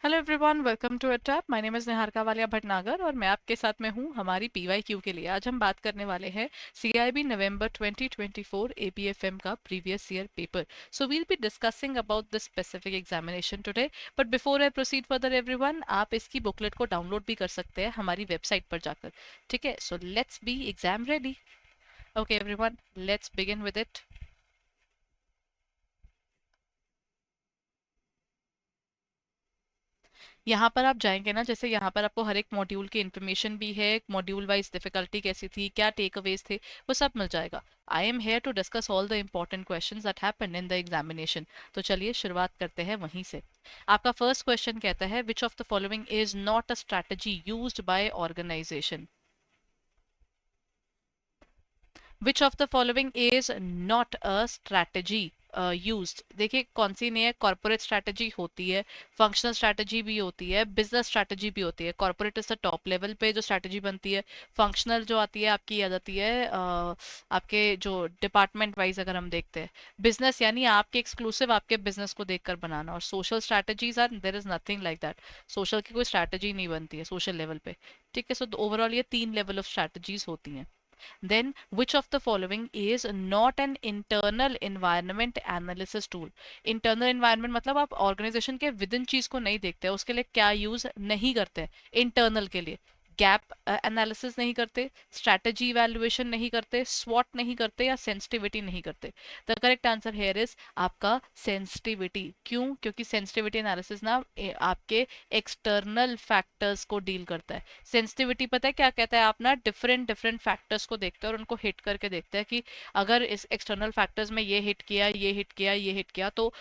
Hello everyone, welcome to अटैप। My name is Niharika Walia Bhatnagar और मैं आपके साथ में हूँ हमारी पीवाईक्यू के लिए। आज हम बात करने वाले हैं सीआईबी नवंबर 2024 एपीएफएम का previous year paper. So we'll be discussing about this specific examination today. But before I proceed further everyone, आप इसकी बुकलेट को डाउनलोड भी कर सकते हैं हमारी वेबसाइट पर जाकर। ठीक है, so let's be exam ready. Okay everyone, let's begin with it. यहाँ पर आप जाएंगे ना, जैसे यहाँ पर आपको हर एक मॉड्यूल की इन्फॉर्मेशन भी है, मॉड्यूल वाइज डिफिकल्टी कैसी थी, क्या टेक अवेज थे, वो सब मिल जाएगा। I am here to discuss all the important questions that happened in the examination. तो चलिए शुरुआत करते हैं वहीं से। आपका फर्स्ट क्वेश्चन कहता है, which of the following is not a strategy used by organization. Which of the following is not a strategy used. देखिए कौन सी नहीं है। कॉर्पोरेट स्ट्रैटेजी होती है, फंक्शनल स्ट्रैटेजी भी होती है, बिजनेस स्ट्रैटेजी भी होती है। Corporate is the top level पे जो स्ट्रैटेजी बनती है। फंक्शनल जो आती है आपकी आ जाती है आपके जो डिपार्टमेंट वाइज अगर हम देखते हैं। बिजनेस यानी आपके एक्सक्लूसिव आपके बिजनेस को देखकर बनाना। और social strategies are there is nothing like that. Social की कोई स्ट्रैटेजी नहीं बनती है सोशल लेवल पे। ठीक है, सो ओवरऑल ये तीन लेवल ऑफ स्ट्रैटेजीज होती हैं। Then, which of the following is not an internal environment analysis tool? Internal environment मतलब आप ऑर्गेनाइजेशन के विद इन चीज को नहीं देखते, उसके लिए क्या यूज नहीं करते। इंटरनल के लिए गैप एनालिसिस नहीं करते, स्ट्रैटेजी इवैल्यूएशन नहीं करते, स्वॉट नहीं करते, या सेंसिटिविटी नहीं करते। The correct answer here is आपका सेंसिटिविटी। क्यों? क्योंकि सेंसिटिविटी एनालिसिस ना आपके एक्सटर्नल फैक्टर्स को डील करता है। सेंसिटिविटी पता है क्या कहता है? आप ना डिफरेंट डिफरेंट फैक्टर्स को देखते हैं और उनको हिट करके देखते हैं कि अगर इस एक्सटर्नल फैक्टर्स में ये हिट किया, ये हिट किया, ये हिट किया, तो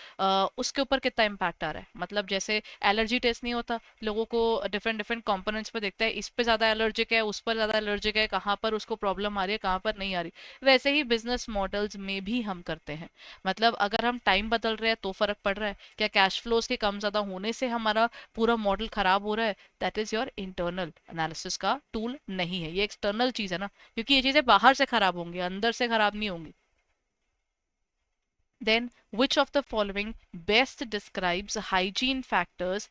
उसके ऊपर कितना इम्पैक्ट आ रहा है। मतलब जैसे एलर्जी टेस्ट नहीं होता, लोगों को डिफरेंट डिफरेंट कंपोनेंट्स पे देखता है, इस पे ज्यादा एलर्जिक है, उस पर ज्यादा एलर्जिक है, कहाँ पर उसको प्रॉब्लम आ रही है, कहाँ पर नहीं आ रही। वैसे ही बिजनेस मॉडल्स में भी हम करते हैं। मतलब अगर हम टाइम बदल रहे हैं तो फर्क पड़ रहा है क्या? कैश फ्लोज के कम ज्यादा होने से हमारा पूरा मॉडल खराब हो रहा है? That is your internal analysis का टूल नहीं है, ये एक्सटर्नल चीज है ना। क्योंकि ये चीजें बाहर से खराब होंगी, अंदर से खराब नहीं होंगी। Then, which of the following best describes hygiene factors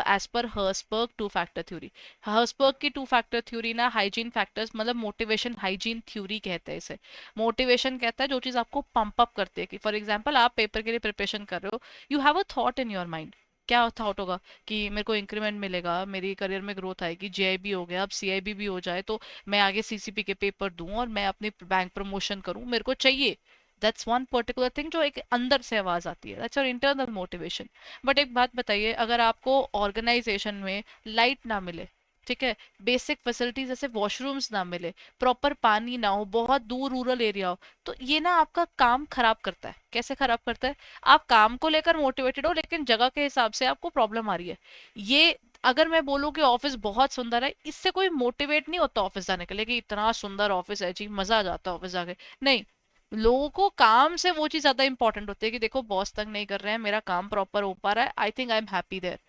as per Herzberg two-factor theory? Herzberg की two-factor theory ना hygiene factors मतलब motivation hygiene theory कहते हैं इसे। मोटिवेशन कहता है जो चीज आपको पंप अप करती है। कि फॉर एग्जाम्पल आप पेपर के लिए प्रिपरेशन कर रहे हो, you have a thought in your mind. क्या थॉट होगा? कि मेरे को इंक्रीमेंट मिलेगा, मेरी करियर में ग्रोथ आएगी, जीआईबी हो गया, अब सीआईबी भी हो जाए तो मैं आगे सीसीपी के पेपर दूं और मैं अपनी बैंक प्रमोशन करूं, मेरे को चाहिए। दैट्स वन पर्टिकुलर थिंग जो एक अंदर से आवाज आती है, that's your internal motivation. But एक बात बताइए, अगर आपको ऑर्गेनाइजेशन में लाइट ना मिले, ठीक है, बेसिक फैसिलिटीज जैसे वॉशरूम्स ना मिले, प्रॉपर पानी ना हो, बहुत दूर रूरल एरिया हो, तो ये ना आपका काम खराब करता है। कैसे खराब करता है? आप काम को लेकर मोटिवेटेड हो लेकिन जगह के हिसाब से आपको प्रॉब्लम आ रही है। ये अगर मैं बोलूँ कि ऑफिस बहुत सुंदर है, इससे कोई मोटिवेट नहीं होता ऑफिस जाने के लिए कि इतना सुंदर ऑफिस है जी, मजा आ जाता है ऑफिस जाके। नहीं, लोगों को काम से वो चीज ज्यादा इंपॉर्टेंट होती है कि देखो बॉस तंग नहीं कर रहे हैं, मेरा काम प्रॉपर हो पा रहा है, I think I am happy there.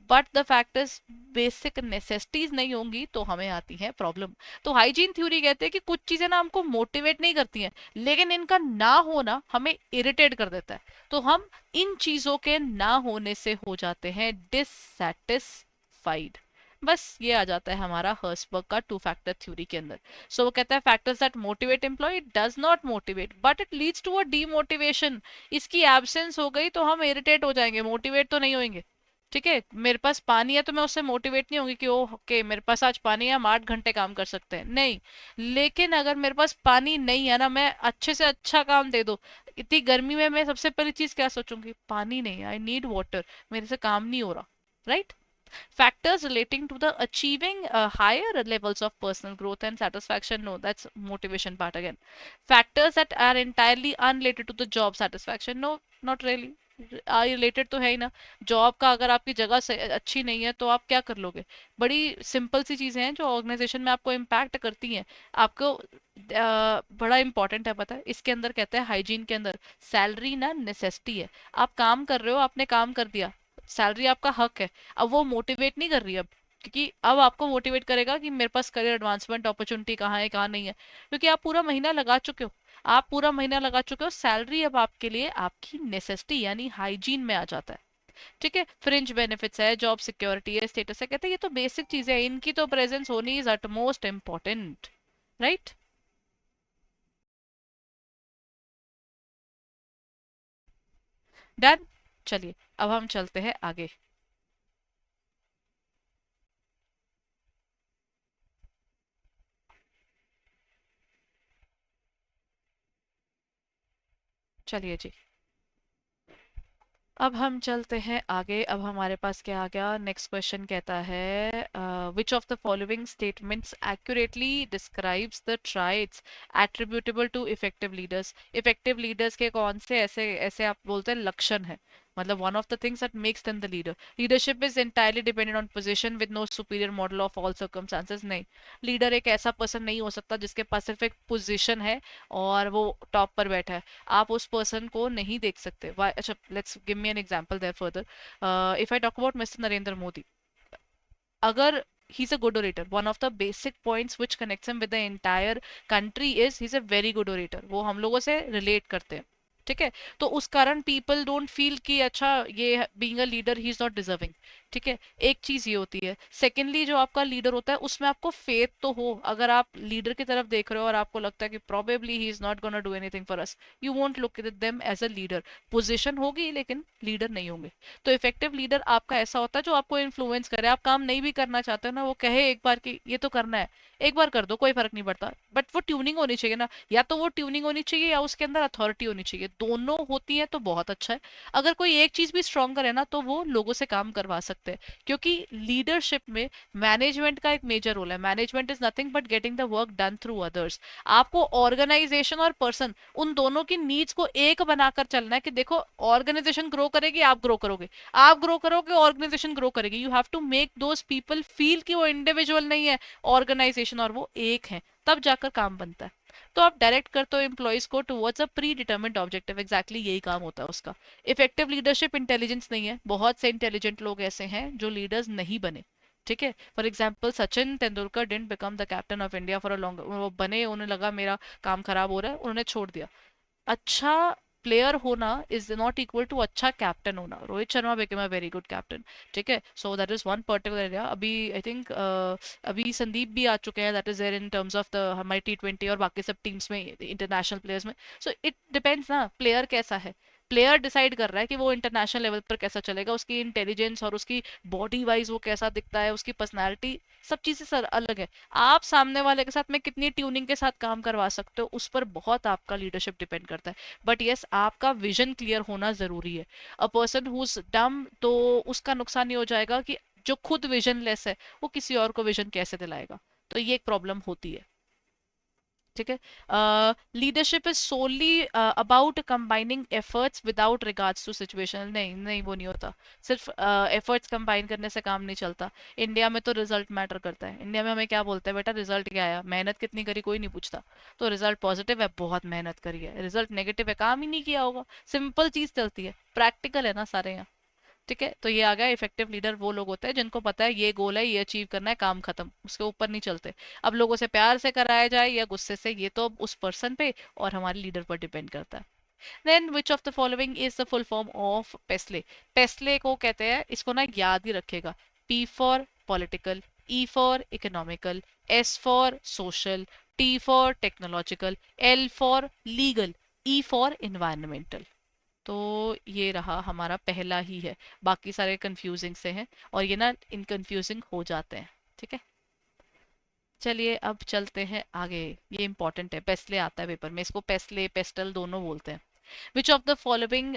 But the fact is basic necessities नहीं होंगी तो हमें आती है प्रॉब्लम। तो हाइजीन थ्योरी कहते हैं कि कुछ चीजें ना हमको मोटिवेट नहीं करती हैं, लेकिन इनका ना होना हमें इरिटेट कर देता है। तो हम इन चीजों के ना होने से हो जाते हैं डिससेटिस्फाइड। बस ये आ जाता है हमारा हर्सबर्ग का टू फैक्टर थ्योरी के अंदर। सो वो कहता है factors that motivate employ does not motivate but it leads to a demotivation. इसकी एब्सेंस हो गई तो हम इरिटेट हो जाएंगे, मोटिवेट तो नहीं होंगे। ठीक है, मेरे पास पानी है तो मैं उससे मोटिवेट नहीं होंगी कि ओके मेरे पास आज पानी है, हम 8 घंटे काम कर सकते हैं, नहीं। लेकिन अगर मेरे पास पानी नहीं है ना, मैं अच्छे से अच्छा काम दे दो, इतनी गर्मी में मैं सबसे पहली चीज क्या सोचूंगी? पानी नहीं, आई नीड वाटर, मेरे से काम नहीं हो रहा। Right? Factors relating to the achieving higher levels of personal growth and satisfaction, no, that's motivation part again. Factors that are entirely unrelated to the job satisfaction, no, not really। Related तो है ही ना। Job का अगर आपकी जगह से अच्छी नहीं है तो आप क्या कर लोगे? बड़ी सिंपल सी चीजें हैं जो ऑर्गेनाइजेशन में आपको इम्पैक्ट करती हैं। आपको बड़ा इंपॉर्टेंट है पता है इसके अंदर, कहते हैं हाइजीन के अंदर सैलरी ना नेसेसिटी है। आप काम कर रहे हो, आपने काम कर दिया, सैलरी आपका हक है। अब वो मोटिवेट नहीं कर रही अब, क्योंकि अब आपको मोटिवेट करेगा कि मेरे पास करियर एडवांसमेंट अपॉर्चुनिटी कहाँ है कहाँ नहीं है, क्योंकि आप पूरा महीना लगा चुके हो। आप पूरा महीना लगा चुके हो, सैलरी अब आपके लिए आपकी नेसेसिटी यानी हाइजीन में आ जाता है। ठीक है, फ्रिंज बेनिफिट्स है, जॉब सिक्योरिटी है, स्टेटस है, कहते हैं ये तो बेसिक चीजें हैं, इनकी तो प्रेजेंस होनी is at most important, right. Done. चलिए अब हम चलते हैं आगे। चलिए जी, अब हम चलते हैं आगे। अब हमारे पास क्या आ गया, नेक्स्ट क्वेश्चन कहता है which of the following statements accurately describes the traits attributable to effective leaders. Effective leaders के कौन से ऐसे ऐसे आप बोलते हैं लक्षण है, मतलब one of the things that makes them the leader. Leadership is entirely dependent on position with no superior model of all circumstances, नहीं। लीडर एक ऐसा पर्सन नहीं हो सकता जिसके पास सिर्फ एक पोजीशन है और वो टॉप पर बैठा है, आप उस पर्सन को नहीं देख सकते। अच्छा, let's give me an example there further. If I talk about mister Narendra Modi, अगर he's a good orator, one of the basic points which connects him with the entire country is he's a very good orator, वो हम लोगों से relate करते हैं, ठीक है। तो उस कारण पीपल डोंट फील कि अच्छा ये being a leader he is not deserving, ठीक है। एक चीज ये होती है। सेकेंडली, जो आपका लीडर होता है उसमें आपको फेथ तो हो, अगर आप लीडर की तरफ देख रहे हो और आपको लगता है कि probably he is not gonna do anything for us, you won't look at them as a leader. Position होगी लेकिन लीडर नहीं होंगे। तो इफेक्टिव लीडर आपका ऐसा होता है जो आपको इन्फ्लुएंस करे, आप काम नहीं भी करना चाहते हो ना, वो कहे एक बार कि ये तो करना है, एक बार कर दो, कोई फर्क नहीं पड़ता, बट वो ट्यूनिंग होनी चाहिए ना, या तो वो ट्यूनिंग होनी चाहिए या उसके अंदर अथॉरिटी होनी चाहिए, दोनों होती है तो बहुत अच्छा है। अगर कोई एक चीज भी स्ट्रॉन्गर है ना तो वो लोगों से काम करवा सकते हैं, क्योंकि लीडरशिप में मैनेजमेंट का एक मेजर रोल है। Management is nothing but getting the work done through others. आपको ऑर्गेनाइजेशन और पर्सन, उन दोनों की नीड्स को एक बनाकर चलना है कि देखो ऑर्गेनाइजेशन ग्रो करेगी, आप ग्रो करोगे, आप ग्रो करोगे, ऑर्गेनाइजेशन ग्रो करेगी। You have to make those people feel कि वो इंडिविजुअल नहीं है, ऑर्गेनाइजेशन और वो एक है, तब जाकर काम बनता है। तो आप डायरेक्ट करते हो एम्प्लॉयज को towards a pre determined objective, exactly यही काम होता है उसका। इफेक्टिव लीडरशिप इंटेलिजेंस नहीं है, बहुत से इंटेलिजेंट लोग ऐसे हैं जो लीडर्स नहीं बने, ठीक है। For example Sachin Tendulkar didn't become the captain of India for a long, वो बने, उन्हें लगा मेरा काम खराब हो रहा है, उन्होंने छोड़ दिया। अच्छा प्लेयर होना इज नॉट इक्वल टू अच्छा कैप्टन होना। Rohit Sharma became a very good captain, ठीक है। So that is one particular area. अभी आई थिंक अभी संदीप भी आ चुके हैं, that is there in terms of the हमारी T20 और बाकी सब टीम्स में, इंटरनेशनल प्लेयर्स में। सो इट डिपेंड्स ना, प्लेयर कैसा है, प्लेयर डिसाइड कर रहा है कि वो इंटरनेशनल लेवल पर कैसा चलेगा, उसकी इंटेलिजेंस और उसकी बॉडी वाइज वो कैसा दिखता है, उसकी पर्सनैलिटी, सब चीजें सर अलग है। आप सामने वाले के साथ में कितनी ट्यूनिंग के साथ काम करवा सकते हो, उस पर बहुत आपका लीडरशिप डिपेंड करता है। बट यस, आपका विजन क्लियर होना जरूरी है। A person who is dumb, तो उसका नुकसान ये हो जाएगा कि जो खुद विजनलेस है वो किसी और को विजन कैसे दिलाएगा, तो ये एक प्रॉब्लम होती है, ठीक है। Leadership is solely about combining efforts without regards to situation, नहीं नहीं वो नहीं होता। सिर्फ एफर्ट्स कंबाइन करने से काम नहीं चलता। इंडिया में तो रिजल्ट मैटर करता है। इंडिया में हमें क्या बोलते हैं, बेटा रिजल्ट क्या आया, मेहनत कितनी करी, कोई नहीं पूछता। तो रिजल्ट पॉजिटिव है, बहुत मेहनत करी है, रिजल्ट नेगेटिव है, काम ही नहीं किया होगा। सिंपल चीज चलती है, प्रैक्टिकल है ना सारे यहाँ, ठीक है। तो ये आ गया, इफेक्टिव लीडर वो लोग होते हैं जिनको पता है ये गोल है, ये अचीव करना है, काम खत्म, उसके ऊपर नहीं चलते। अब लोगों से प्यार से कराया जाए या गुस्से से, ये तो उस पर्सन पे और हमारे लीडर पर डिपेंड करता है। Then which of the following is the full form of PESTLE. PESTLE को कहते हैं, इसको ना याद ही रखेगा। P for political, E for economical, S for social, T for technological, L for legal, E for environmental. तो ये रहा हमारा पहला ही है, बाकी सारे कंफ्यूजिंग से हैं और ये ना इन कंफ्यूजिंग हो जाते हैं, ठीक है। चलिए अब चलते हैं आगे। ये इंपॉर्टेंट है, पेस्ले आता है पेपर में, इसको पेस्ले पेस्टल दोनों बोलते हैं। which of the following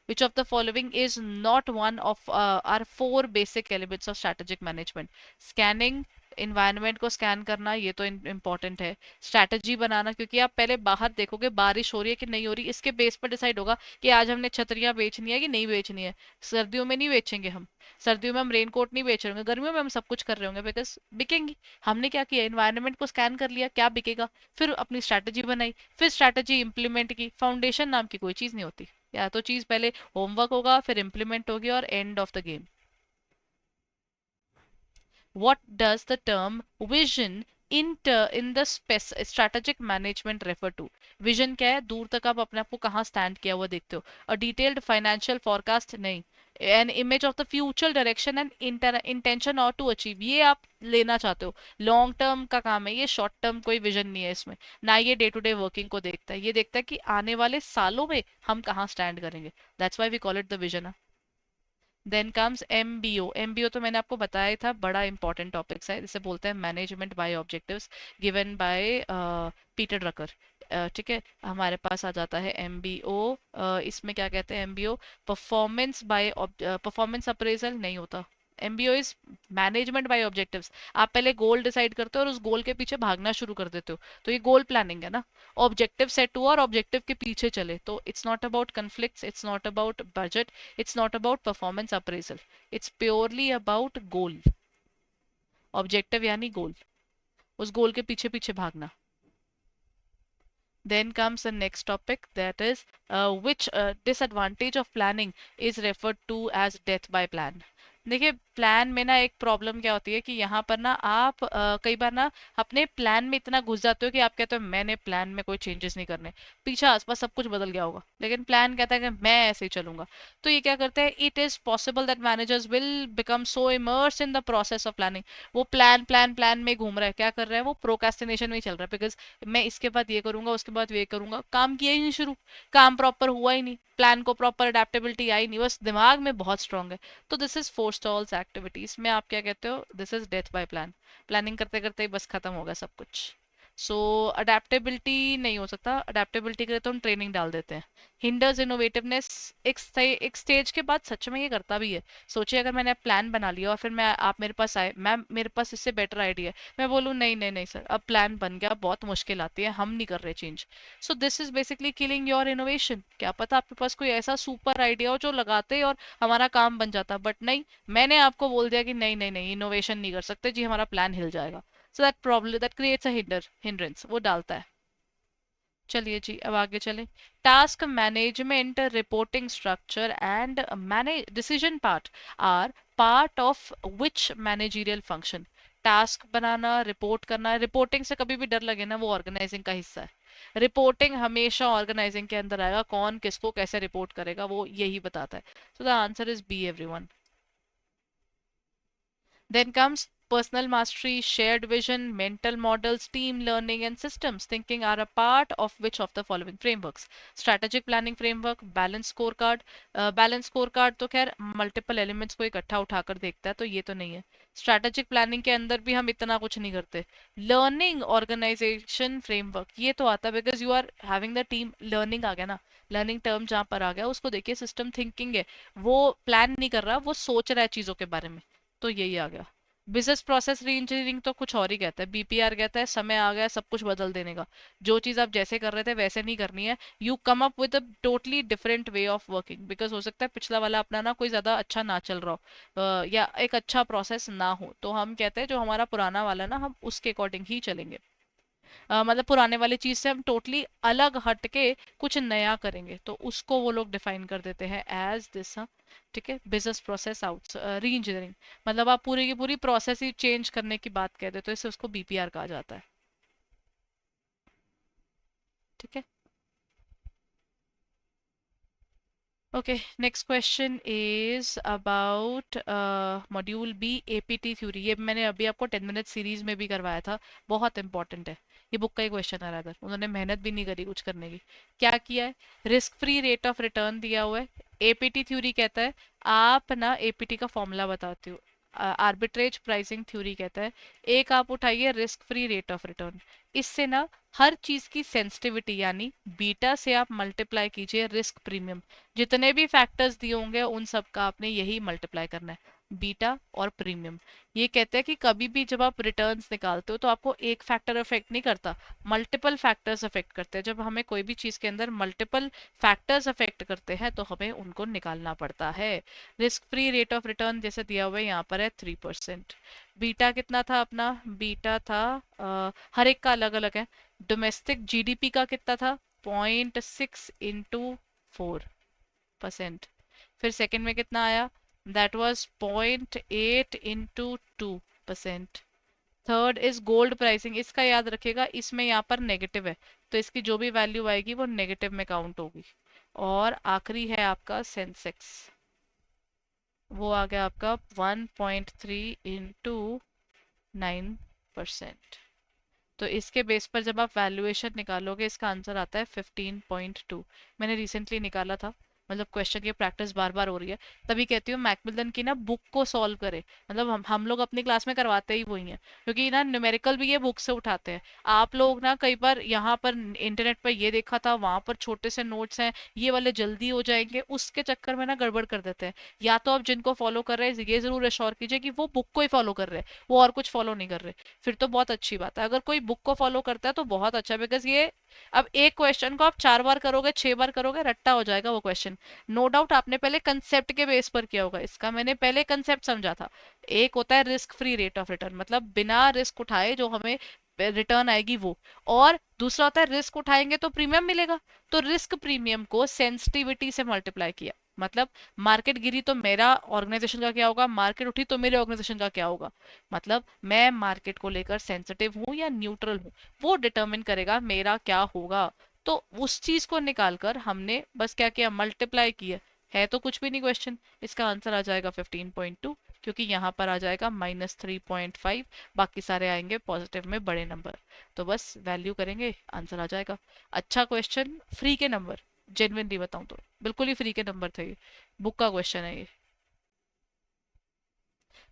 which of the following is not one of our four basic elements of strategic management? Scanning, environment को स्कैन करना, ये तो इम्पोर्टेंट है। स्ट्रैटेजी बनाना, क्योंकि आप पहले बाहर देखोगे बारिश हो रही है कि नहीं हो रही, इसके बेस पर डिसाइड होगा कि आज हमने छतरियां बेचनी है कि नहीं बेचनी है। सर्दियों में नहीं बेचेंगे हम, सर्दियों में हम रेनकोट नहीं बेच रहे होंगे, गर्मियों में हम सब कुछ कर रहे होंगे, बिकॉज बिकेंगी। हमने क्या किया, इन्वायरमेंट को स्कैन कर लिया क्या बिकेगा, फिर अपनी स्ट्रैटेजी बनाई, फिर स्ट्रैटेजी इंप्लीमेंट की। फाउंडेशन नाम की कोई चीज नहीं होती, या तो चीज पहले होमवर्क होगा, फिर इंप्लीमेंट होगी और end of the game. What does the term vision in the strategic management refer to? Vision क्या है, दूर तक आप अपने आप को कहाँ स्टैंड किया हुआ देखते हो। अ डिटेल्ड फाइनेंशियल फोरकास्ट नहीं, an image of the future direction and intention और टू अचीव, ये आप लेना चाहते हो। लॉन्ग टर्म का काम है ये, शॉर्ट टर्म कोई विजन नहीं है इसमें। ना ये डे टू डे वर्किंग को देखता है, ये देखता है कि आने वाले सालों में हम कहाँ स्टैंड करेंगे। That's why we call it the vision. Then comes MBO. MBO तो मैंने आपको बताया ही था, बड़ा इंपॉर्टेंट टॉपिक्स है, इसे बोलते हैं management by objectives, given by Peter Drucker. ठीक है, हमारे पास आ जाता है एमबीओ। इसमें क्या कहते हैं MBO, performance by, performance appraisal नहीं होता। MBO is management by objectives. आप पहले गोल डिसाइड करते हो और उस गोल के पीछे भागना शुरू कर देते हो, तो ये गोल प्लानिंग है ना। ऑब्जेक्टिव सेट हुआ और ऑब्जेक्टिव के पीछे चले, तो it's not about conflicts, it's not about budget, it's not about performance appraisal, it's purely about goal। Objective यानी गोल, उस गोल के पीछे पीछे भागना। Then comes the next topic, that is which disadvantage of planning is referred to as death by plan। देखिए plan में ना एक प्रॉब्लम क्या होती है कि यहाँ पर ना आप कई बार ना अपने प्लान में इतना घुस जाते हो कि आप कहते हो मैंने प्लान में कोई चेंजेस नहीं करने, पीछे आसपास सब कुछ बदल गया होगा, लेकिन प्लान कहता है कि मैं ऐसे ही चलूंगा। तो ये क्या करते हैं, it is possible that managers will become so immerse in the process of planning. वो प्लान प्लान प्लान में घूम रहा है, क्या कर रहा है, वो प्रोक्रेस्टिनेशन में ही चल रहा है, बिकॉज मैं इसके बाद ये करूंगा, उसके बाद ये करूंगा, काम किया ही नहीं शुरू, काम प्रॉपर हुआ ही नहीं, प्लान को प्रॉपर अडेप्टेबिलिटी आई नहीं, बस दिमाग में बहुत स्ट्रांग है। तो दिस इज फोरस्टॉल्स एक्टिविटीज में आप क्या कहते हो, this is death by plan. Planning करते करते ही बस खत्म होगा सब कुछ। सो अडेप्टेबिलिटी नहीं हो सकता, अडेप्टेबिलिटी के लिए तो हम ट्रेनिंग डाल देते हैं। हिंडर्स इनोवेटिवनेस, एक स्टेज के बाद सच में ये करता भी है। सोचिए अगर मैंने प्लान बना लिया और फिर मैं, आप मेरे पास आए, मैम मेरे पास इससे बेटर आइडिया है, मैं बोलूँ नहीं नहीं नहीं सर अब प्लान बन गया, बहुत मुश्किल आती है, हम नहीं कर रहे change. So this is basically killing your innovation. क्या पता आपके पास कोई ऐसा सुपर आइडिया हो जो लगाते और हमारा काम बन जाता, बट नहीं, मैंने आपको बोल दिया कि नहीं नहीं नहीं इनोवेशन नहीं कर सकते जी, हमारा प्लान हिल जाएगा। So that problem that creates a hindrance, वो डालता है। चलिए जी अब आगे चलें। Task management, reporting structure and manage decision part are part of which managerial function. Task बनाना, रिपोर्ट करना, रिपोर्टिंग से कभी भी डर लगे ना, वो ऑर्गेनाइजिंग का हिस्सा है। रिपोर्टिंग हमेशा ऑर्गेनाइजिंग के अंदर आएगा, कौन किसको कैसे रिपोर्ट करेगा वो यही बताता है। So the answer is be everyone. Then comes personal mastery, shared vision, mental models, team learning, and systems thinking are a part of which of the following frameworks? Strategic planning framework, balanced scorecard। Balance score card तो खैर multiple elements को इकट्ठा उठाकर देखता है, तो ये तो नहीं है। स्ट्रैटेजिक प्लानिंग के अंदर भी हम इतना कुछ नहीं करते। लर्निंग ऑर्गेनाइजेशन फ्रेमवर्क ये तो आता है, because you are having the team, learning आ गया ना, लर्निंग टर्म जहाँ पर आ गया उसको देखिए, सिस्टम थिंकिंग है, वो प्लान नहीं कर रहा, वो सोच रहा है चीजों के बारे में, तो यही आ गया। बिजनेस प्रोसेस री इंजीनियरिंग तो कुछ और ही कहता है, बीपीआर कहता है समय आ गया सब कुछ बदल देने का, जो चीज आप जैसे कर रहे थे वैसे नहीं करनी है, you come up with a totally different way of working, because हो सकता है पिछला वाला अपना ना कोई ज्यादा अच्छा ना चल रहा हो, या एक अच्छा प्रोसेस ना हो, तो हम कहते हैं जो हमारा पुराना वाला ना हम उसके अकॉर्डिंग ही चलेंगे। मतलब पुराने वाली चीज से हम टोटली अलग हट के कुछ नया करेंगे, तो उसको वो लोग डिफाइन कर देते हैं एज दिस। ठीक है, business process out reengineering, मतलब आप पूरी की पूरी प्रोसेस ही चेंज करने की बात कहते हो, तो इसे उसको बीपीआर कहा जाता है। ठीक है। Okay, next question is about module B, APT theory. ये मैंने अभी आपको 10 मिनट सीरीज में भी करवाया था, बहुत इंपॉर्टेंट है। ये बुक का ही क्वेश्चन आ रहा था, उन्होंने मेहनत भी नहीं करी कुछ करने की। क्या किया है, risk free rate of return दिया हुआ है। एपीटी थ्योरी कहता है, आप ना एपीटी का फॉर्मूला बताते हो, आर्बिट्रेज प्राइसिंग थ्योरी कहता है, एक आप उठाइए risk free rate of return, इससे ना हर चीज की सेंसिटिविटी यानी बीटा से आप मल्टीप्लाई कीजिए रिस्क प्रीमियम, जितने भी फैक्टर्स दिए होंगे उन सब का आपने यही मल्टीप्लाई करना है, बीटा और प्रीमियम। ये कहते हैं कि कभी भी जब आप रिटर्न्स निकालते हो तो आपको एक फैक्टर अफेक्ट नहीं करता, मल्टीपल फैक्टर्स अफेक्ट करते हैं। जब हमें कोई भी चीज के अंदर मल्टीपल फैक्टर्स अफेक्ट करते हैं तो हमें उनको निकालना पड़ता है। Risk free rate of return जैसे दिया हुआ है यहाँ पर है 3%। बीटा कितना था अपना, बीटा था हर एक का अलग अलग है। डोमेस्टिक जीडीपी का कितना था, 0.6 into 4%। फिर सेकंड में कितना आया, that was 0.8 into 2%। Third is gold pricing, इसका याद रखिएगा इसमें यहाँ पर नेगेटिव है, तो इसकी जो भी वैल्यू आएगी वो नेगेटिव में काउंट होगी। और आखिरी है आपका सेंसेक्स। वो आ गया आपका 1.3 इंटू 9%। तो इसके बेस पर जब आप वैल्यूएशन निकालोगे इसका आंसर आता है 15.2। मैंने रिसेंटली निकाला था, मतलब क्वेश्चन की प्रैक्टिस बार बार हो रही है, तभी कहती हूँ मैकमिलन की ना बुक को सॉल्व करे। मतलब हम लोग अपनी क्लास में करवाते ही वही हैं, क्योंकि ना न्यूमेरिकल भी ये बुक से उठाते हैं। आप लोग ना कई बार यहाँ पर इंटरनेट पर ये देखा था, वहां पर छोटे से नोट्स हैं, ये वाले जल्दी हो जाएंगे, उसके चक्कर में ना गड़बड़ कर देते हैं। या तो आप जिनको फॉलो कर रहे हैं ये जरूर एश्योर कीजिए कि वो बुक को ही फॉलो कर रहे हैं, वो और कुछ फॉलो नहीं कर रहे। फिर तो बहुत अच्छी बात है, अगर कोई बुक को फॉलो करता है तो बहुत अच्छा है, बिकॉज ये अब एक क्वेश्चन को आप 4 बार करोगे 6 बार करोगे रट्टा हो जाएगा वो क्वेश्चन। नो डाउट आपने पहले कंसेप्ट के बेस पर किया होगा, इसका मैंने पहले कंसेप्ट समझा था। एक होता है risk free rate of return, मतलब बिना रिस्क उठाए जो हमें रिटर्न आएगी वो। और दूसरा होता है रिस्क उठाएंगे तो प्रीमियम मिलेगा। तो रिस्क प्रीमियम को सेंसिटिविटी से मल्टीप्लाई किया, मतलब मार्केट गिरी तो मेरा ऑर्गेनाइजेशन का क्या होगा, मार्केट उठी तो मेरे ऑर्गेनाइजेशन का क्या होगा। मतलब मैं मार्केट को लेकर सेंसिटिव हूँ या न्यूट्रल हूँ, वो डिटरमिन करेगा मेरा क्या होगा। तो उस चीज को निकालकर हमने बस क्या किया, मल्टीप्लाई किया। है तो कुछ भी नहीं क्वेश्चन, इसका आंसर आ जाएगा 15.2, क्योंकि यहाँ पर आ जाएगा -3.5, बाकी सारे आएंगे पॉजिटिव में बड़े नंबर। तो बस वैल्यू करेंगे आंसर आ जाएगा। अच्छा क्वेश्चन, फ्री के नंबर, जेन्युइनली बताऊं तो बिल्कुल ही फ्री के नंबर थे ये, बुक का क्वेश्चन है ये।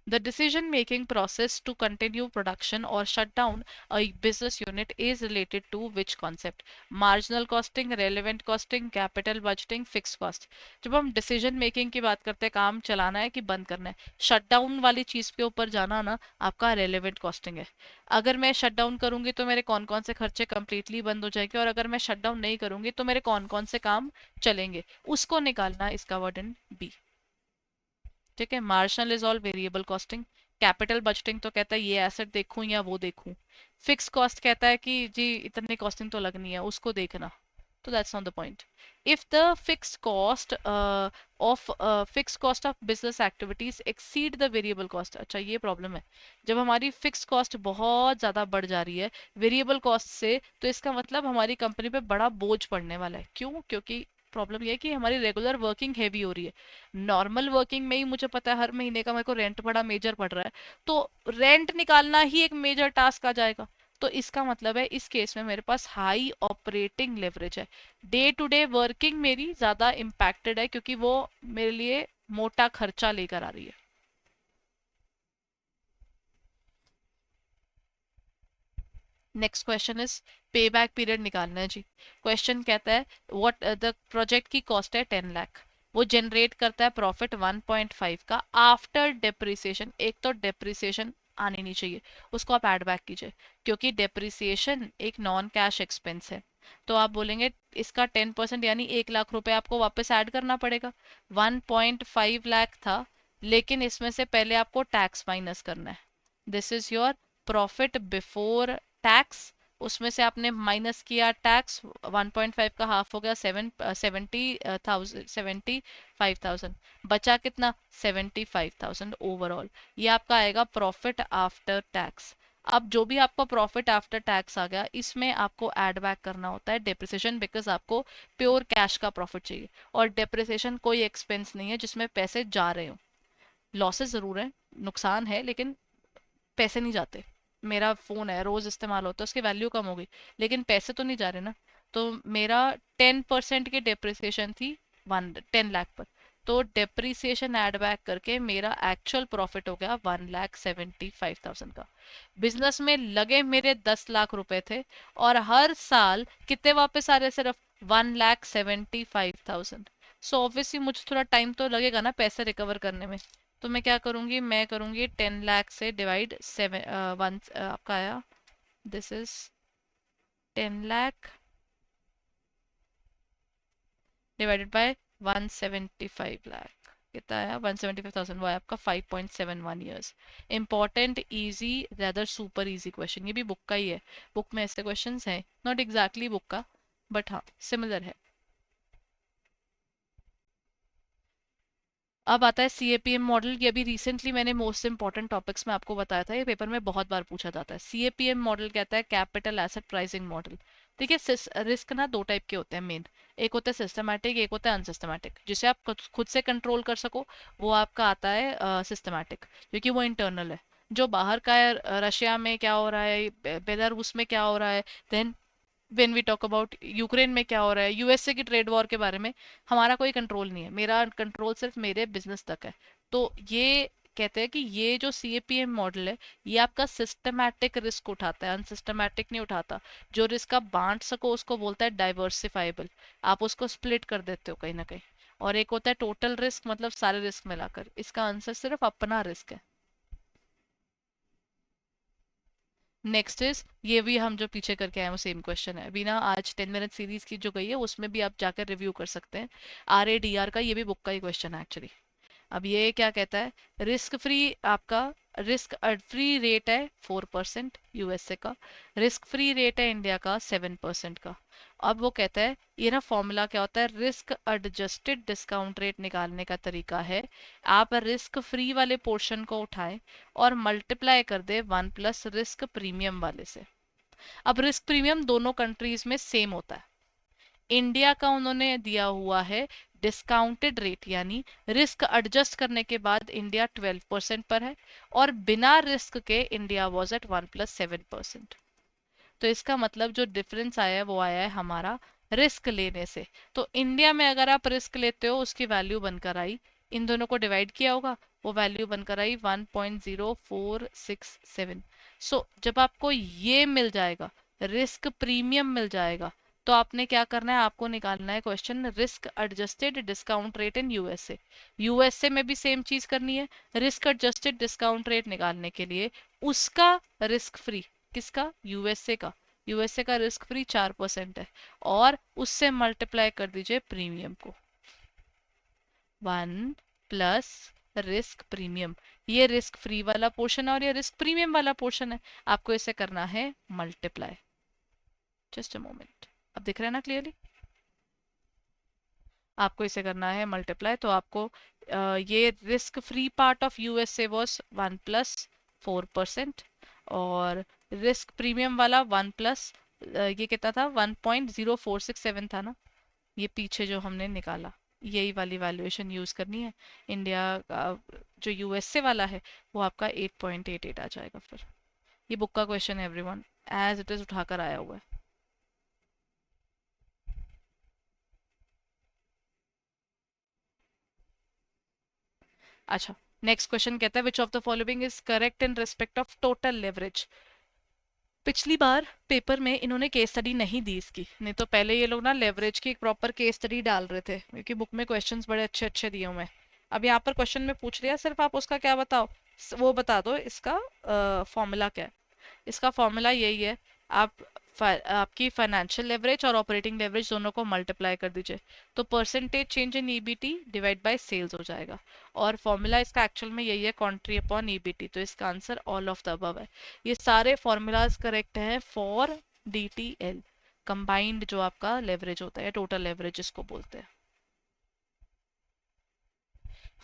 The decision making process to continue production or shut down a business unit is related to which concept? Marginal costing, relevant costing, capital budgeting, fixed cost। जब हम डिसीजन मेकिंग की बात करते हैं, काम चलाना है कि बंद करना है, शट डाउन वाली चीज के ऊपर जाना ना आपका रेलेवेंट कॉस्टिंग है। अगर मैं शट डाउन करूंगी तो मेरे कौन कौन से खर्चे कंप्लीटली बंद हो जाएंगे, और अगर मैं शट डाउन नहीं करूंगी तो मेरे कौन कौन से काम चलेंगे, उसको निकालना इसका वर्ड इन बी। ठीक है, marginal is all variable costing. Capital budgeting तो कहता है ये एसेट देखूं या वो देखूं। फिक्स कॉस्ट कहता है कि जी इतनी कॉस्टिंग तो लगनी है, उसको देखना। तो that's not the point. If the fixed cost of fix cost of business activities exceed the variable cost. अच्छा ये प्रॉब्लम है, जब हमारी फिक्स कॉस्ट बहुत ज्यादा बढ़ जा रही है वेरिएबल कॉस्ट से, तो इसका मतलब हमारी कंपनी पे बड़ा बोझ पड़ने वाला है। क्यों? क्योंकि प्रॉब्लम ये है कि हमारी रेगुलर वर्किंग हैवी हो रही है। नॉर्मल वर्किंग में ही मुझे पता है हर महीने का मेरे को रेंट बड़ा मेजर पड़ रहा है, तो रेंट निकालना ही एक मेजर टास्क आ जाएगा। तो इसका मतलब है इस केस में मेरे पास हाई ऑपरेटिंग लेवरेज है, डे टू डे वर्किंग मेरी ज्यादा इम्पैक्टेड है, क्योंकि वो मेरे लिए मोटा खर्चा लेकर आ रही है। नेक्स्ट क्वेश्चन इज पे बैक पीरियड निकालना है जी। क्वेश्चन कहता है व्हाट द प्रोजेक्ट की कॉस्ट है 10 लाख, वो जनरेट करता है प्रॉफिट 1.5 का आफ्टर डेप्रिसिएशन। एक तो डेप्रिसिएशन आनी नहीं चाहिए, उसको आप ऐड बैक कीजिए, क्योंकि डेप्रिसिएशन एक नॉन कैश एक्सपेंस है। तो आप बोलेंगे इसका 10% यानी 1 लाख रुपए आपको वापस ऐड करना पड़ेगा। 1.5 लाख था, लेकिन इसमें से पहले आपको टैक्स माइनस करना है। This is your profit before tax. उसमें से आपने माइनस किया टैक्स, 1.5 का हाफ हो गया 75,000, बचा कितना 75,000 ओवरऑल। ये आपका आएगा प्रॉफिट आफ्टर टैक्स। अब जो भी आपका प्रॉफिट आफ्टर टैक्स आ गया, इसमें आपको ऐड बैक करना होता है डेप्रिसिएशन, बिकॉज आपको प्योर कैश का प्रॉफिट चाहिए। और डेप्रिसिएशन कोई एक्सपेंस नहीं है जिसमें पैसे जा रहे हो। लॉसेस जरूर है, नुकसान है, लेकिन पैसे नहीं जाते। मेरा फोन है रोज इस्तेमाल होता है, उसकी वैल्यू कम हो गई, लेकिन पैसे तो नहीं जा रहे ना। तो मेरा 10% की डेप्रिसिएशन थी 10 लाख पर, तो डेप्रिसिएशन ऐड बैक करके मेरा एक्चुअल प्रॉफिट हो गया 1,75,000 का। बिजनेस में लगे मेरे 10 लाख रुपए थे, और हर साल कितने वापस आ रहे, सिर्फ 1,75,000। सो ऑब्वियसली मुझे थोड़ा टाइम तो लगेगा ना पैसे रिकवर करने में। तो मैं क्या करूंगी, मैं करूंगी 10 लाख से डिवाइड 7 आपका आया, this is 10 lakh divided by 175 lakh. कितना आया 175,000, वो है आपका 5.71 years. Important easy rather super easy question, ये भी बुक का ही है। बुक में ऐसे क्वेश्चन हैं, नॉट एग्जैक्टली बुक का, बट हाँ सिमिलर है। अब आता है सीएपीएम मॉडल। ये अभी रिसेंटली मैंने मोस्ट इंपॉर्टेंट टॉपिक्स में आपको बताया था, ये पेपर में बहुत बार पूछा जाता है। सीएपीएम मॉडल कहता है कैपिटल एसेट प्राइसिंग मॉडल। देखिए रिस्क ना दो टाइप के होते हैं मेन। एक होता है सिस्टमैटिक, एक होता है अनसिस्टमैटिक। जिसे आप खुद से कंट्रोल कर सको वो आपका आता है सिस्टमैटिक, क्योंकि वो इंटरनल है। जो बाहर का है, रशिया में क्या हो रहा है, बेलारूस में क्या हो रहा है, then when we talk about Ukraine में क्या हो रहा है, यूएसए की ट्रेड वॉर के बारे में हमारा कोई कंट्रोल नहीं है। मेरा कंट्रोल सिर्फ मेरे बिजनेस तक है। तो ये कहते हैं कि ये जो सीएपीएम मॉडल है ये आपका सिस्टमैटिक रिस्क उठाता है, अनसिस्टमैटिक नहीं उठाता। जो रिस्क आप बांट सको उसको बोलता है डाइवर्सिफाइबल। आप उसको स्प्लिट कर देते हो कहीं ना कहीं। और एक होता है टोटल रिस्क, मतलब सारे रिस्क मिलाकर। इसका आंसर सिर्फ अपना रिस्क है। नेक्स्ट इज, ये भी हम जो पीछे करके आए वो सेम क्वेश्चन है। अभी ना आज 10 मिनट सीरीज की जो गई है उसमें भी आप जाकर रिव्यू कर सकते हैं। RADR का ये भी बुक का ही क्वेश्चन है एक्चुअली। अब ये क्या कहता है, रिस्क फ्री आपका रिस्क फ्री रेट है 4% यूएसए का, रिस्क फ्री रेट है इंडिया का 7% का। अब वो कहता है ये ना फॉर्मूला क्या होता है, रिस्क एडजस्टेड डिस्काउंट रेट निकालने का तरीका है। आप रिस्क फ्री वाले पोर्शन को उठाएं और मल्टीप्लाई कर दे 1 प्लस रिस्क प्रीमियम वाले से। अब रिस्क प्रीमियम दोनों कंट्रीज में सेम होता है। इंडिया का उन्होंने दिया हुआ है डिस्काउंटेड रेट, यानी रिस्क एडजस्ट करने के बाद इंडिया 12% पर है, और बिना रिस्क के इंडिया वॉज एट 1+7%। तो इसका मतलब जो डिफरेंस आया है वो आया है हमारा रिस्क लेने से। तो इंडिया में अगर आप रिस्क लेते हो उसकी वैल्यू बनकर आई, इन दोनों को डिवाइड किया होगा, वो वैल्यू बनकर आई 1.0467। सो जब आपको ये मिल जाएगा, रिस्क प्रीमियम मिल जाएगा, तो आपने क्या करना है, आपको निकालना है question risk adjusted discount rate in USA. USA में भी सेम चीज करनी है। रिस्क एडजस्टेड डिस्काउंट रेट निकालने के लिए उसका रिस्क फ्री, किसका, यूएसए का, यूएसए का रिस्क फ्री 4% है, और उससे मल्टीप्लाई कर दीजिए प्रीमियम को, 1 प्लस रिस्क प्रीमियम। ये रिस्क फ्री वाला पोर्शन है और ये रिस्क प्रीमियम वाला पोर्शन है। आपको इसे करना है मल्टीप्लाई। जस्ट अ मोमेंट, अब दिख रहा है ना क्लियरली। आपको इसे करना है मल्टीप्लाई, तो आपको ये risk free part of USA was 1+4%, और रिस्क प्रीमियम वाला 1 प्लस ये कितना था, 1.0467 था ना। ये पीछे जो हमने निकाला, यही वाली वैल्यूएशन यूज करनी है। इंडिया का जो यूएसए वाला है वो आपका 8.88 आ जाएगा फिर। ये बुक का क्वेश्चन है एवरीवन, एज इट इज उठाकर आया हुआ है। अच्छा, नेक्स्ट क्वेश्चन कहता है which of the following is correct in respect of total leverage. पिछली बार पेपर में इन्होंने केस स्टडी नहीं दी इसकी, नहीं तो पहले ये लोग ना लेवरेज की एक प्रॉपर केस स्टडी डाल रहे थे, क्योंकि बुक में क्वेश्चंस बड़े अच्छे अच्छे दिए हुए हैं। अब यहाँ पर क्वेश्चन में पूछ लिया, सिर्फ आप उसका क्या बताओ, वो बता दो इसका फॉर्मूला क्या है। इसका फॉर्मूला यही है, आप आपकी फाइनेंशियल लेवरेज और ऑपरेटिंग लेवरेज दोनों को मल्टीप्लाई कर दीजिए, तो percentage change in EBT divide by sales हो जाएगा। और फॉर्मूला इसका एक्चुअल में यही है, कॉन्ट्री अपॉन ईबीटी। तो इसका answer all of the above है। ये सारे फॉर्मूलाज करेक्ट हैं फॉर DTL, कंबाइंड जो आपका लेवरेज होता है, टोटल लेवरेज जिसको बोलते हैं।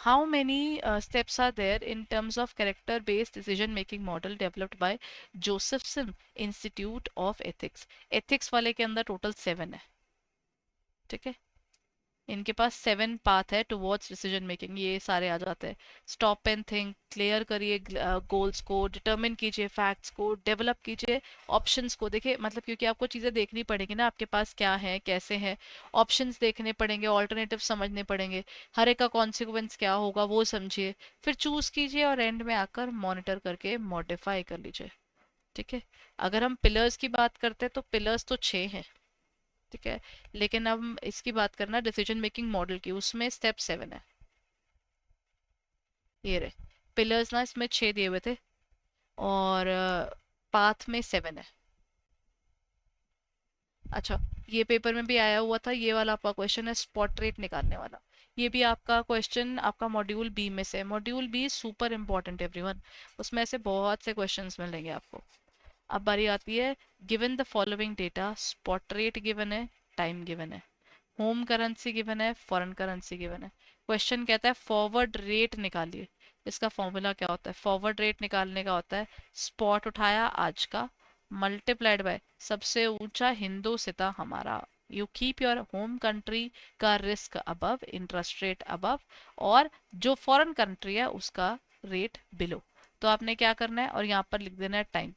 How many steps are there in terms of character based decision making model developed by Josephson Institute of Ethics? Ethics वाले के अंदर टोटल 7 है। ठीक है, इनके पास 7 पाथ है टुवर्ड्स डिसीजन मेकिंग, ये सारे आ जाते हैं। स्टॉप एंड थिंक, क्लियर करिए गोल्स को, डिटरमिन कीजिए फैक्ट्स को, डेवलप कीजिए ऑप्शंस को। देखिए मतलब क्योंकि आपको चीज़ें देखनी पड़ेगी ना, आपके पास क्या है कैसे है, ऑप्शंस देखने पड़ेंगे, ऑल्टरनेटिव समझने पड़ेंगे, हर एक का कॉन्सिक्वेंस क्या होगा वो समझिए, फिर चूज कीजिए और एंड में आकर मॉनिटर करके मॉडिफाई कर लीजिए। ठीक है, अगर हम पिलर्स की बात करते हैं तो पिलर्स तो 6 हैं। ठीक है, लेकिन अब इसकी बात करना डिसीजन मेकिंग मॉडल की, उसमें स्टेप 7 है। ये रहे पिलर्स ना, इसमें 6 दिए हुए थे, और पाथ में 7 है। अच्छा, ये पेपर में भी आया हुआ था, ये वाला आपका क्वेश्चन है स्पॉट रेट निकालने वाला। ये भी आपका क्वेश्चन आपका मॉड्यूल बी में से। Module be super important everyone, उसमें ऐसे बहुत से क्वेश्चंस मिलेंगे आपको। अब बारी आती है, given the following data, spot rate given है, टाइम गिवन है, होम करेंसी गिवन है, फॉरेन करेंसी गिवन है। क्वेश्चन कहता है फॉरवर्ड रेट निकालिए। इसका फॉर्मूला क्या होता है? फॉरवर्ड रेट निकालने का होता है स्पॉट उठाया आज का, मल्टीप्लाइड बाय सबसे ऊंचा हिंदू सिता हमारा। You keep your home country का risk above, interest rate above, और जो फॉरेन कंट्री है उसका रेट बिलो। तो आपने क्या करना है, और यहाँ पर लिख देना है टाइम।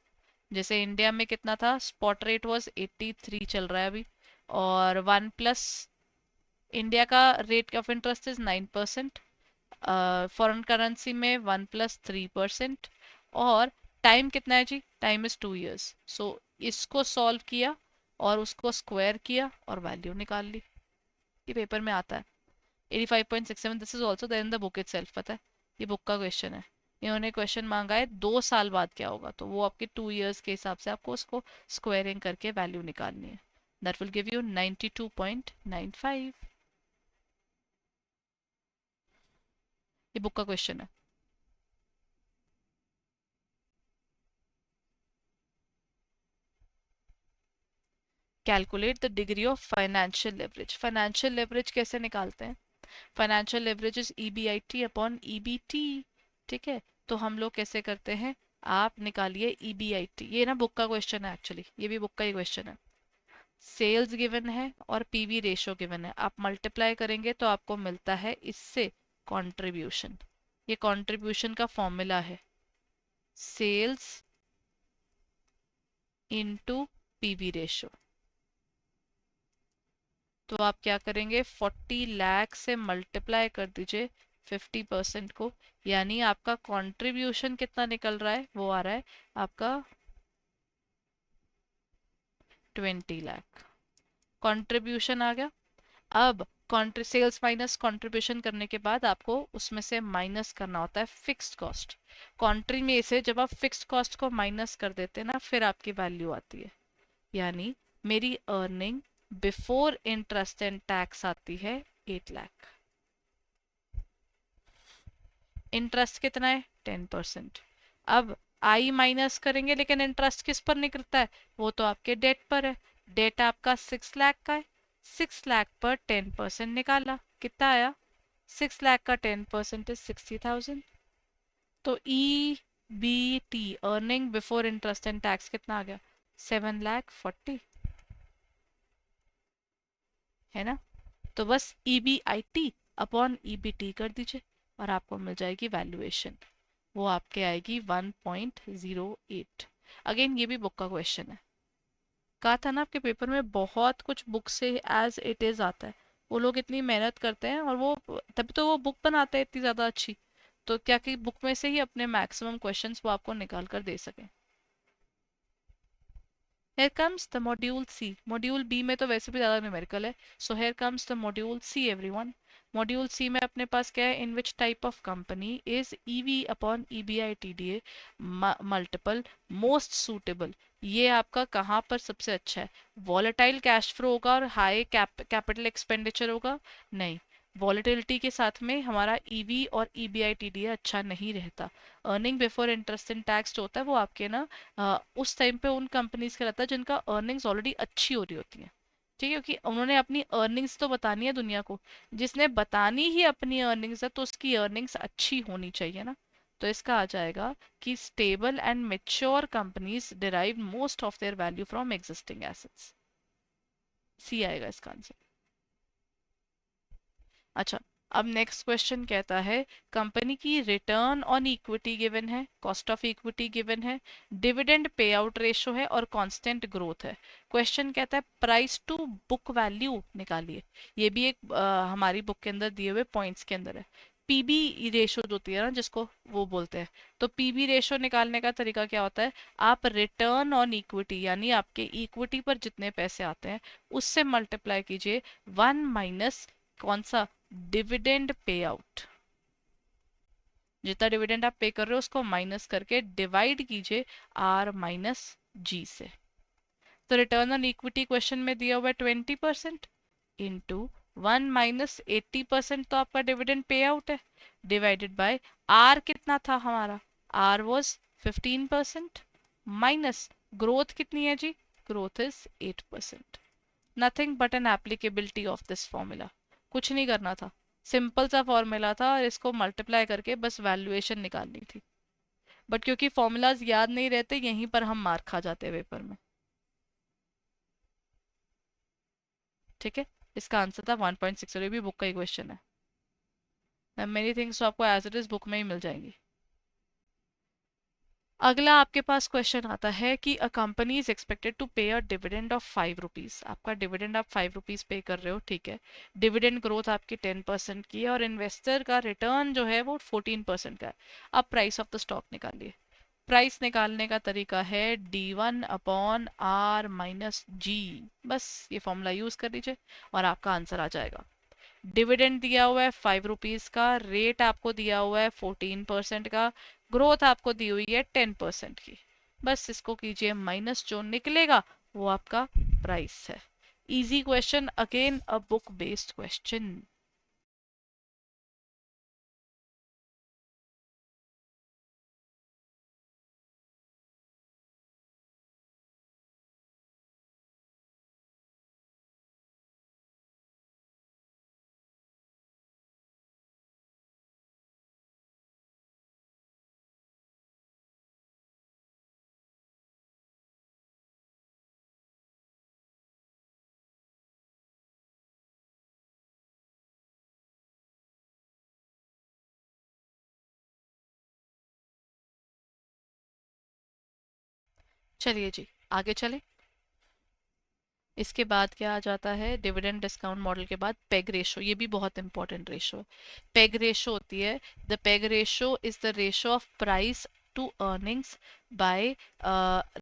जैसे इंडिया में कितना था, स्पॉट रेट वॉज 83 चल रहा है अभी, और 1+ इंडिया का rate of interest is 9%, foreign currency में 1+3%, और टाइम कितना है जी, टाइम इज 2 years। सो इसको सॉल्व किया और उसको स्क्वायर किया और वैल्यू निकाल ली। ये पेपर में आता है 85.67। This is also there in the book itself, पता है ये बुक का क्वेश्चन है। इन्होंने क्वेश्चन मांगा है 2 साल बाद क्या होगा, तो वो आपके 2 years के हिसाब से आपको उसको स्क्वायरिंग करके वैल्यू निकालनी है। That will give you 92.95। ये बुक का क्वेश्चन है। Calculate the degree of financial leverage. Financial leverage कैसे निकालते हैं? Financial leverage is EBIT upon EBT। ठीक है, तो हम लोग कैसे करते हैं, आप निकालिए EBIT। ये ना बुक का क्वेश्चन है एक्चुअली, ये भी बुक का ही क्वेश्चन है। सेल्स गिवन है और पीवी रेशियो गिवन है, आप मल्टीप्लाई करेंगे तो आपको मिलता है इससे कंट्रीब्यूशन। ये कंट्रीब्यूशन का फॉर्मूला है सेल्स इनटू पीवी रेशियो। तो आप क्या करेंगे, 40 लाख से मल्टीप्लाई कर दीजिए 50% को, यानी आपका कंट्रीब्यूशन कितना निकल रहा है, वो आ रहा है आपका 20 लाख। कंट्रीब्यूशन आ गया। अब सेल्स माइनस कंट्रीब्यूशन करने के बाद आपको उसमें से माइनस करना होता है फिक्स्ड कॉस्ट। कंट्री में से जब आप फिक्स्ड कॉस्ट को माइनस कर देते हैं ना, फिर आपकी वैल्यू आती है। यानी मेरी earning before interest and tax आती है 8 लाख। इंटरेस्ट कितना है, 10%। अब आई माइनस करेंगे, लेकिन इंटरेस्ट किस पर निकलता है, वो तो आपके डेट पर है। डेट आपका 6 लाख का है, 6 लाख पर 10% निकाला, कितना आया, 6 लाख का 10% इज 60,000। तो EBT earning before interest and tax कितना आ गया, 7,40,000, है ना। तो बस EBIT अपॉन EBT कर दीजिए और आपको मिल जाएगी वैल्यूएशन। वो आपके आएगी 1.08। अगेन ये भी बुक का क्वेश्चन है। कहा था ना आपके पेपर में बहुत कुछ बुक से एज इट इज आता है। वो लोग इतनी मेहनत करते हैं और वो तभी तो वो बुक बनाते हैं इतनी ज़्यादा अच्छी, तो क्या कि बुक में से ही अपने मैक्सिमम क्वेश्चंस वो आपको निकाल कर दे सकें। Here comes the module C. Module B में तो वैसे भी ज़्यादा न्यूमेरिकल है. So here comes the module C everyone. Module C में अपने पास क्या है, in which type of company is EV upon EBITDA multiple most suitable. ये आपका कहाँ पर सबसे अच्छा है, वॉलेटाइल कैश फ्लो होगा और हाई कैपिटल एक्सपेंडिचर होगा, नहीं। वॉलेटिलिटी के साथ में हमारा ईवी और EBITDA अच्छा नहीं रहता। Earning before interest and tax जो होता है वो आपके ना उस टाइम पे उन कंपनीज का रहता है जिनका अर्निंग्स ऑलरेडी अच्छी हो रही होती हैं। ठीक है, क्योंकि उन्होंने अपनी अर्निंग्स तो बतानी है दुनिया को। जिसने बतानी ही अपनी अर्निंग्स है तो उसकी अर्निंग्स अच्छी होनी चाहिए ना। तो इसका आ जाएगा कि stable and mature companies derive most of their value from existing assets. C आएगा इसका आंसर। अच्छा, अब नेक्स्ट क्वेश्चन कहता है कंपनी की रिटर्न ऑन इक्विटी गिवन है, कॉस्ट ऑफ इक्विटी गिवन है, डिविडेंड पे आउट रेशो है और कांस्टेंट ग्रोथ है। क्वेश्चन कहता है प्राइस टू बुक वैल्यू निकालिए। ये भी एक हमारी बुक के अंदर दिए हुए पॉइंट्स के अंदर है। पीबी रेशो जो होती है ना जिसको वो बोलते हैं, तो पीबी रेशो निकालने का तरीका क्या होता है, आप रिटर्न ऑन इक्विटी यानी आपके इक्विटी पर जितने पैसे आते हैं उससे मल्टीप्लाई कीजिए 1 - कौन सा, डिविडेंड पे आउट। जितना डिविडेंड आप पे कर रहे हो उसको माइनस करके डिवाइड कीजिए R - G से। तो रिटर्न ऑन इक्विटी क्वेश्चन में दिया हुआ है 20% इंटू 1 - 80% तो आपका डिविडेंड पे आउट है, डिवाइडेड बाय R कितना था हमारा, R वॉज 15%, माइनस ग्रोथ कितनी है G, growth is 8%। Nothing but an applicability of this formula, कुछ नहीं करना था। सिंपल सा फॉर्मूला था और इसको मल्टीप्लाई करके बस वैल्यूएशन निकालनी थी। बट क्योंकि फॉर्मूलाज याद नहीं रहते, यहीं पर हम मार्क खा जाते हैं पेपर में। ठीक है, इसका आंसर था 1.6। ये भी बुक का ही क्वेश्चन है। मेनी थिंग्स तो आपको एज इट इज बुक में ही मिल जाएंगी। अगला आपके पास क्वेश्चन आता है कि a company is expected to pay a dividend of 5 rupees. आपका डिविडेंड आप 5 रुपीज पे कर रहे हो, ठीक है। डिविडेंड ग्रोथ आपकी 10% की है और इन्वेस्टर का रिटर्न जो है वो 14% का है। अब प्राइस ऑफ द स्टॉक निकालिए। प्राइस निकालने का तरीका है D1/R - G। बस ये फॉर्मूला यूज कर लीजिए और आपका आंसर आ जाएगा। डिविडेंड दिया हुआ है 5 रुपीज का, रेट आपको दिया हुआ है 14% का, ग्रोथ आपको दी हुई है 10% की। बस इसको कीजिए माइनस, जो निकलेगा वो आपका प्राइस है। Easy question, again a book based question. चलिए जी, आगे चले। इसके बाद क्या आ जाता है, डिविडेंड डिस्काउंट मॉडल के बाद पेग रेशो। ये भी बहुत इंपॉर्टेंट रेशो है। पेग रेशो होती है, the PEG ratio is the ratio of price to earnings by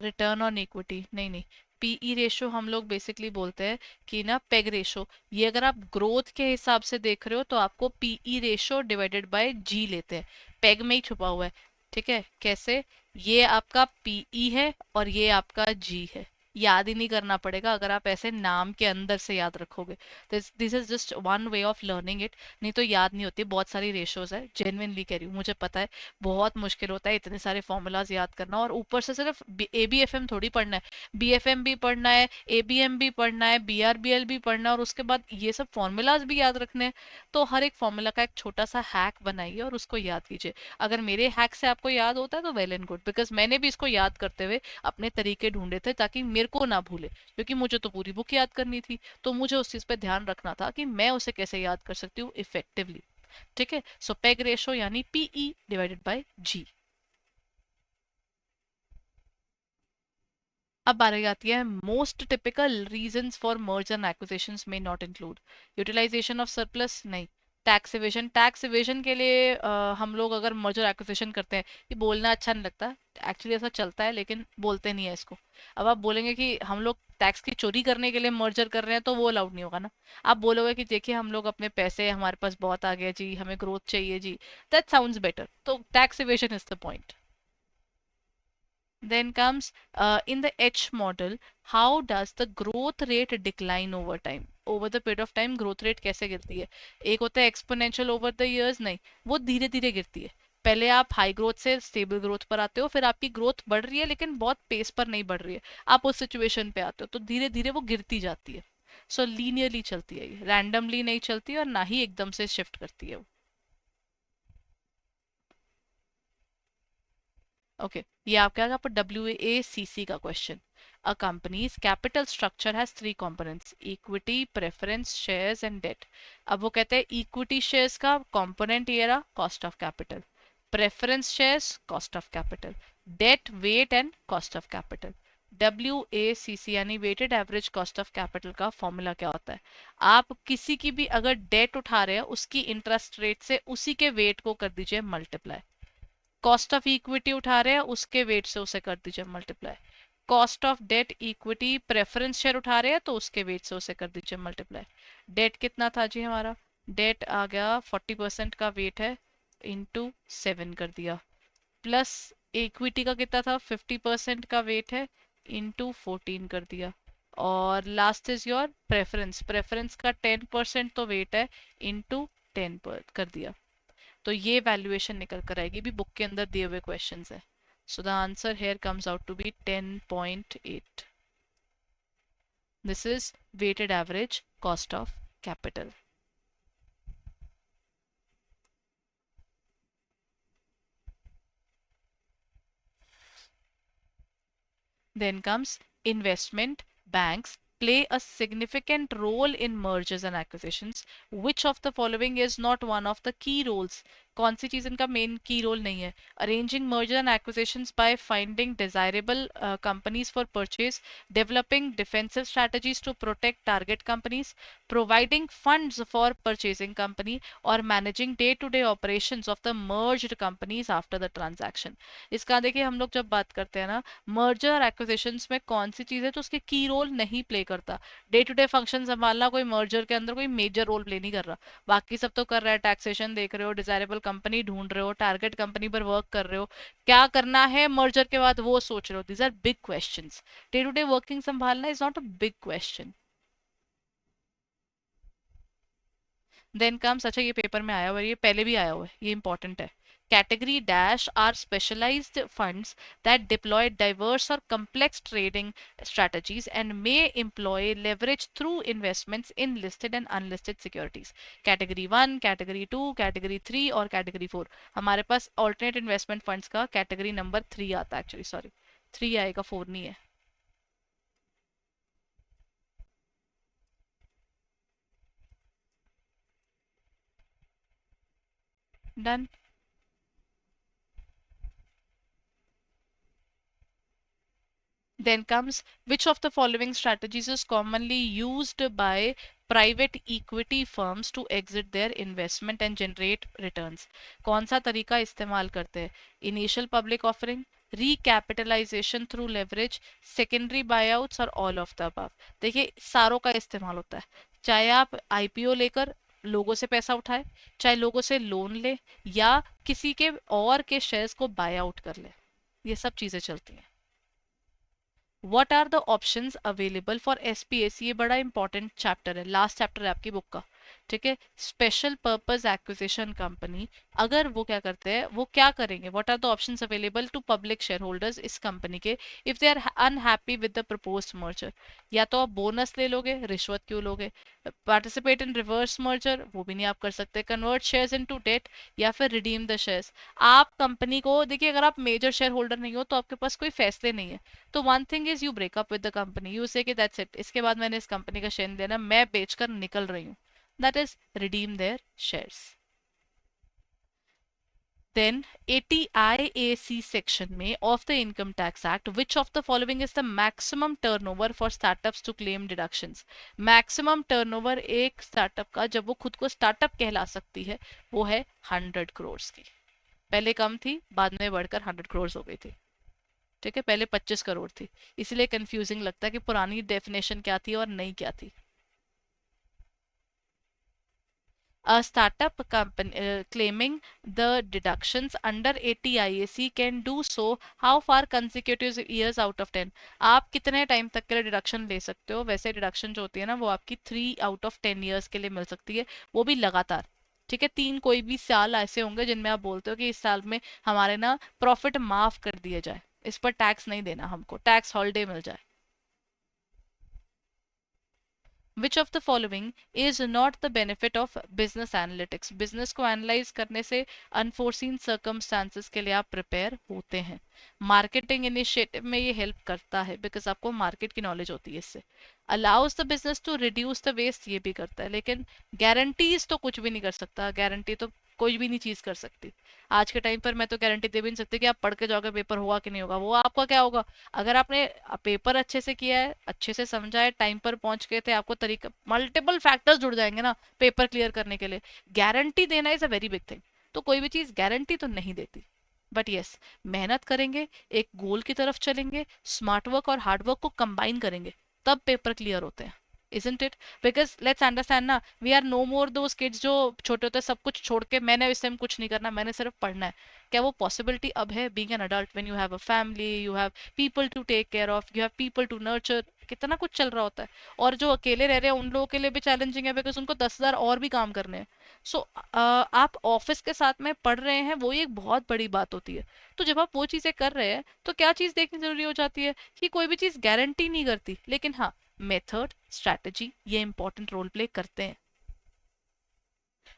return on equity. नहीं नहीं, पीई रेशो हम लोग बेसिकली बोलते हैं कि ना पेग रेशो। ये अगर आप ग्रोथ के हिसाब से देख रहे हो तो आपको पीई रेशो डिवाइडेड बाय जी लेते हैं। पेग में ही छुपा हुआ है। ठीक है, कैसे? ये आपका पीई है और ये आपका जी है। याद ही नहीं करना पड़ेगा अगर आप ऐसे नाम के अंदर से याद रखोगे। This is just one way of learning it, नहीं तो याद नहीं होती। बहुत सारी रेशोज है, जेन्युइनली कह रही हूँ, मुझे पता है बहुत मुश्किल होता है इतने सारे फॉर्मूलाज याद करना, और ऊपर से सिर्फ ए बी एफ एम थोड़ी पढ़ना है, बी एफ एम भी पढ़ना है, ए बी एम भी पढ़ना है, बी आर बी एल भी पढ़ना है, और उसके बाद ये सब फॉर्मूलाज भी याद रखने हैं। तो हर एक फॉर्मूला का एक छोटा सा हैक बनाइए और उसको याद कीजिए। अगर मेरे हैक से आपको याद होता है तो वेल एंड गुड, बिकॉज मैंने भी इसको याद करते हुए अपने तरीके ढूंढे थे ताकि मेरे को ना भूले, क्योंकि मुझे तो पूरी बुक याद करनी थी। तो मुझे उस चीज पे ध्यान रखना था कि मैं उसे कैसे याद कर सकती हूँ इफेक्टिवली। ठीक है, सो पेग रेशो यानी पीई डिवाइडेड बाय जी। अब बारी आती है most typical reasons for merger and acquisitions में not include. Utilisation of surplus नहीं। टैक्स इवेशन, टैक्स इवेशन के लिए हम लोग अगर मर्जर एक्विजिशन करते हैं, ये बोलना अच्छा नहीं लगता, एक्चुअली ऐसा चलता है लेकिन बोलते नहीं है इसको। अब आप बोलेंगे कि हम लोग टैक्स की चोरी करने के लिए मर्जर कर रहे हैं तो वो अलाउड नहीं होगा ना। आप बोलोगे कि देखिए हम लोग अपने पैसे, हमारे पास बहुत आ गया जी, हमें ग्रोथ चाहिए जी, दैट साउंड्स बेटर, तो tax evasion is the point. Then comes in the H model, how does the growth rate decline over time? Over the period of time growth rate कैसे गिरती है? एक होता है exponential over the years, नहीं, वो धीरे धीरे गिरती है। पहले आप हाई ग्रोथ से स्टेबल ग्रोथ पर आते हो, फिर आपकी ग्रोथ बढ़ रही है लेकिन बहुत पेस पर नहीं बढ़ रही है, आप उस सिचुएशन पे आते हो तो धीरे धीरे वो गिरती जाती है। सो लीनियरली चलती है, ये रैंडमली नहीं चलती और ना ही एकदम से शिफ्ट करती है वो। ओके, ये आपका आपका WACC का question. A company's capital structure has three components: equity, preference shares and debt. अब वो कहते हैं इक्विटी शेयर्स का कंपोनेंट ये रहा cost of capital, preference shares cost of capital, debt weight and cost of capital. WACC यानी weighted average cost of capital का formula क्या होता है? आप किसी की भी अगर डेट उठा रहे हैं उसकी इंटरेस्ट रेट से उसी के वेट को कर दीजिए मल्टीप्लाई। कॉस्ट ऑफ इक्विटी उठा रहे हैं उसके वेट से उसे कर दीजिए multiply. Cost of debt equity preference share उठा रहे हैं तो उसके वेट से उसे कर दीजिए मल्टीप्लाई। डेट कितना था जी हमारा? डेट आ गया 40% का वेट है, इंटू 7 कर दिया, प्लस इक्विटी का कितना था, 50% का वेट है, इंटू 14 कर दिया, और last is your preference, preference का 10% तो वेट है, इंटू 10 कर दिया। तो ये वैल्यूएशन निकल कर आएगी, भी बुक के अंदर दिए हुए क्वेश्चंस है। So the answer here comes out to be 10.8। This is weighted average cost of capital. Then comes investment banks play a significant role in mergers and acquisitions. Which of the following is not one of the key roles? कौन सी चीज इनका main की role नहीं है? Arranging merger and acquisitions by finding desirable companies for purchase, developing defensive strategies to protect target companies, providing funds for purchasing company, or managing day-to-day operations of the merged companies after the transaction. इसका देखिए हम लोग जब बात करते हैं ना merger और एक्विजिशंस में कौन सी चीज है तो उसके की रोल नहीं प्ले करता. डे टू डे फंक्शन संभालना कोई मर्जर के अंदर कोई मेजर रोल प्ले नहीं कर रहा. बाकी सब तो कर रहा है. टैक्सेशन देख रहे हो, डिजायरेबल कंपनी ढूंढ रहे हो, टारगेट कंपनी पर वर्क कर रहे हो, क्या करना है मर्जर के बाद वो सोच रहे हो. These are big questions. Day to day working संभालना is not a big question. Then comes, अच्छा ये पेपर में आया हुआ है, ये पहले भी आया हुआ है, ये इंपॉर्टेंट है. Category dash are specialized funds that deploy diverse or complex trading strategies and may employ leverage through investments in listed and unlisted securities. Category 1, Category 2, Category 3 और Category 4. हमारे पास alternate investment funds का category number 3 आता है actually, sorry 3 आएगा, 4 नहीं है. Done. Then comes, which of the following strategies is commonly used by private equity firms to exit their investment and generate returns? कौन सा तरीका इस्तेमाल करते हैं? Initial public offering, recapitalization through leverage, secondary buyouts और all of the above. देखिए सारों का इस्तेमाल होता है. चाहे आप आईपीओ लेकर लोगों से पैसा उठाए, चाहे लोगों से लोन ले, या किसी के और के शेयर्स को बाय आउट कर ले, ये सब चीजें चलती हैं. What are the options available for SPS? ये बड़ा इंपॉर्टेंट चैप्टर है, लास्ट चैप्टर है आपकी बुक का. ठीक है. स्पेशल पर्पस एक्विजिशन कंपनी, अगर वो क्या करते हैं, वो क्या करेंगे? What are the options available to public shareholders इस कंपनी के if they are unhappy with the proposed merger? या तो आप बोनस ले लोगे, रिश्वत क्यों लोगे? पार्टिसिपेट इन रिवर्स मर्जर, वो भी नहीं आप कर सकते. कन्वर्ट शेयर्स इनटू डेट, या फिर रिडीम द शेयर्स. आप कंपनी को देखिए, अगर आप मेजर शेयर होल्डर नहीं हो तो आपके पास कोई फैसले नहीं है. तो one thing is you breakup with the company, you से कि दैट्स इट, इसके बाद मैंने इस कंपनी का शेयर लेना, मैं बेचकर निकल रही हूँ. That is redeem their shares. Then 80 IAC section में of the income tax act, which of the following is the maximum turnover for startups to claim deductions? Maximum turnover एक स्टार्टअप का जब वो खुद को स्टार्टअप कहला सकती है वो है 100 करोड़ की. पहले कम थी, बाद में बढ़कर 100 करोड़ हो गई थी. ठीक है. पहले 25 करोड़ थी, इसलिए कंफ्यूजिंग लगता है कि पुरानी डेफिनेशन क्या थी और नई क्या थी. A startup company claiming the deductions under 80 IAC can do so how far consecutive years out of 10? आप कितने टाइम तक के लिए डिडक्शन ले सकते हो? वैसे डिडक्शन जो होती है ना वो आपकी 3 out of 10 years के लिए मिल सकती है, वो भी लगातार. ठीक है. 3 कोई भी साल ऐसे होंगे जिनमें आप बोलते हो कि इस साल में हमारे ना प्रॉफिट माफ कर दिया जाए, इस पर टैक्स नहीं देना, हमको टैक्स हॉलिडे मिल जाए. Which of the following is not the benefit of business analytics? Business को एनालाइज करने से अनफोर्सीन सर्कमस्टांसेस के लिए आप प्रिपेयर होते हैं. मार्केटिंग इनिशिएटिव में ये हेल्प करता है बिकॉज आपको मार्केट की नॉलेज होती है इससे. Allows the business to reduce the waste, ये भी करता है. लेकिन गारंटीज तो कुछ भी नहीं कर सकता. गारंटी तो कोई भी नहीं चीज कर सकती. आज के टाइम पर मैं तो गारंटी दे भी नहीं सकती कि आप पढ़ के जाओगे पेपर होगा कि नहीं होगा. वो आपका क्या होगा? अगर आपने पेपर अच्छे से किया है, अच्छे से समझा है, टाइम पर पहुंच गए थे, आपको तरीका, मल्टीपल फैक्टर्स जुड़ जाएंगे ना पेपर क्लियर करने के लिए. गारंटी देना is a very big thing. तो कोई भी चीज गारंटी तो नहीं देती. बट यस, मेहनत करेंगे, एक गोल की तरफ चलेंगे, स्मार्ट वर्क और हार्ड वर्क को कंबाइन करेंगे, तब पेपर क्लियर होते हैं. isn't it? Because let's understand ना, we are no more those kids जो छोटे होते सब कुछ छोड़ के मैंने इस टाइम कुछ नहीं करना, मैंने सिर्फ पढ़ना है. क्या वो पॉसिबिलिटी अब है? Being an adult, when you have a family, you have people to take care of, you have people to nurture, कितना कुछ चल रहा होता है. और जो अकेले रह रहे हैं उन लोगों के लिए भी चैलेंजिंग है बिकॉज उनको 10,000 और भी काम करने हैं. सो आप ऑफिस के साथ में पढ़ रहे हैं, वो एक बहुत बड़ी बात होती है. तो जब आप वो चीजें कर रहे हैं तो क्या चीज देखनी जरूरी हो जाती है कि कोई भी चीज गारंटी नहीं करती, लेकिन हाँ मेथड, स्ट्रैटेजी, ये इंपॉर्टेंट रोल प्ले करते हैं.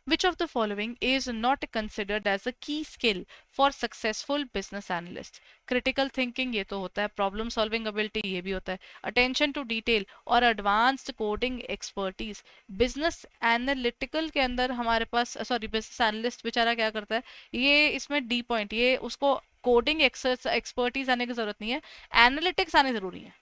Which of the following is not considered as a key skill for successful business analyst? Critical thinking ये तो होता है, problem solving ability ये भी होता है, attention to detail और advanced coding expertise. business analytical के अंदर हमारे पास सॉरी business analyst बेचारा क्या करता है, ये इसमें D point, ये उसको कोडिंग एक्सपर्टीज आने की जरूरत नहीं है, एनालिटिक्स आने जरूरी है.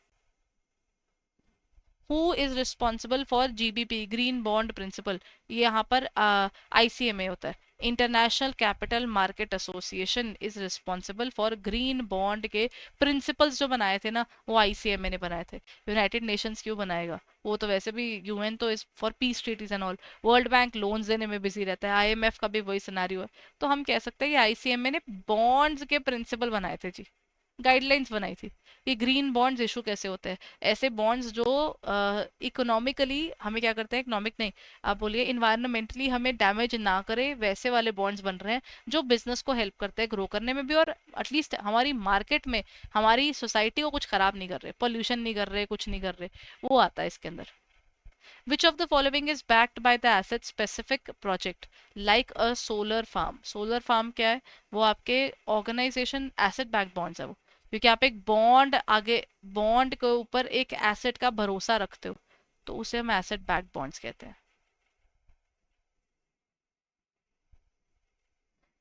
Who is responsible for GBP green bond principle, ये यहाँ पर आईसीएमए होता है. International Capital Market Association is responsible for green bond के प्रिंसिपल्स जो बनाए थे ना, वो आईसीएमए ने बनाए थे. यूनाइटेड नेशंस क्यों बनाएगा, वो तो वैसे भी यूएन तो is for peace treaties and all. World Bank loans देने में बिजी रहता है, आईएमएफ का भी वही सिनारियो है. तो हम कह सकते हैं कि आईसीएमए ने बॉन्ड्स के प्रिंसिपल बनाए थे जी, गाइडलाइंस बनाई थी कि ग्रीन बॉन्ड्स इशू कैसे होते हैं. ऐसे बॉन्ड्स जो इकोनॉमिकली हमें क्या करते हैं, इकोनॉमिक नहीं, आप बोलिए इन्वायरमेंटली हमें डैमेज ना करे, वैसे वाले बॉन्ड्स बन रहे हैं जो बिजनेस को हेल्प करते हैं ग्रो करने में भी, और एटलीस्ट हमारी मार्केट में हमारी सोसाइटी को कुछ खराब नहीं कर रहे, पोल्यूशन नहीं कर रहे, कुछ नहीं कर रहे, वो आता है इसके अंदर. Which of the following is backed by the asset specific project like a solar farm? Solar farm क्या है, वो आपके ऑर्गेनाइजेशन एसेट बैक बॉन्ड्स है वो, क्योंकि आप एक बॉन्ड आगे, बॉन्ड के ऊपर एक एसेट का भरोसा रखते हो, तो उसे हम एसेट बैक बॉन्ड्स कहते हैं.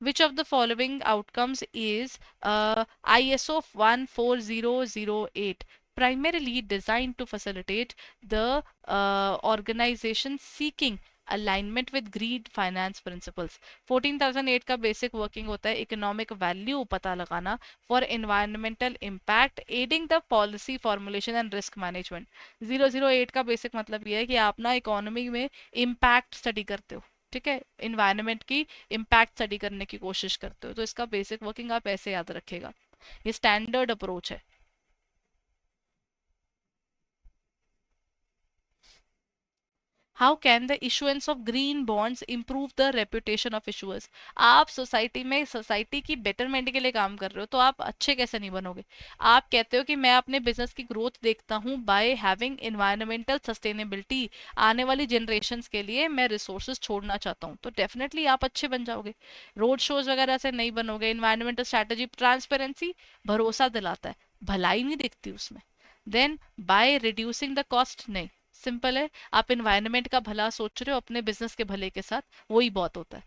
Which of the following outcomes is ISO 14008 primarily designed to facilitate the organization seeking alignment with green finance principles? 14008 का बेसिक वर्किंग होता है इकोनॉमिक वैल्यू पता लगाना for environmental impact, adding the policy formulation and risk management. 008 का basic मतलब ये है कि आप ना इकोनॉमी में इम्पैक्ट स्टडी करते हो, ठीक है, इन्वायरमेंट की इम्पैक्ट स्टडी करने की कोशिश करते हो, तो इसका बेसिक वर्किंग आप ऐसे याद रखेगा. ये स्टैंडर्ड अप्रोच है. How can the issuance of green bonds improve the reputation of issuers? आप सोसाइटी में सोसाइटी की बेटरमेंट के लिए काम कर रहे हो, तो आप अच्छे कैसे नहीं बनोगे? आप कहते हो कि मैं अपने बिजनेस की ग्रोथ देखता हूँ बाय हैविंग एनवायरमेंटल सस्टेनेबिलिटी, आने वाली जनरेशन्स के लिए मैं रिसोर्सेज छोड़ना चाहता हूँ, तो डेफिनेटली आप अच्छे बन जाओगे. रोड शोज वगैरह से नहीं बनोगे. इन्वायरमेंटल स्ट्रैटेजी ट्रांसपेरेंसी भरोसा दिलाता है, भलाई नहीं दिखती उसमें. Then by reducing the cost, नहीं, सिंपल है, आप इन्वायरमेंट का भला सोच रहे हो अपने बिजनेस के भले के साथ, वही बहुत होता है.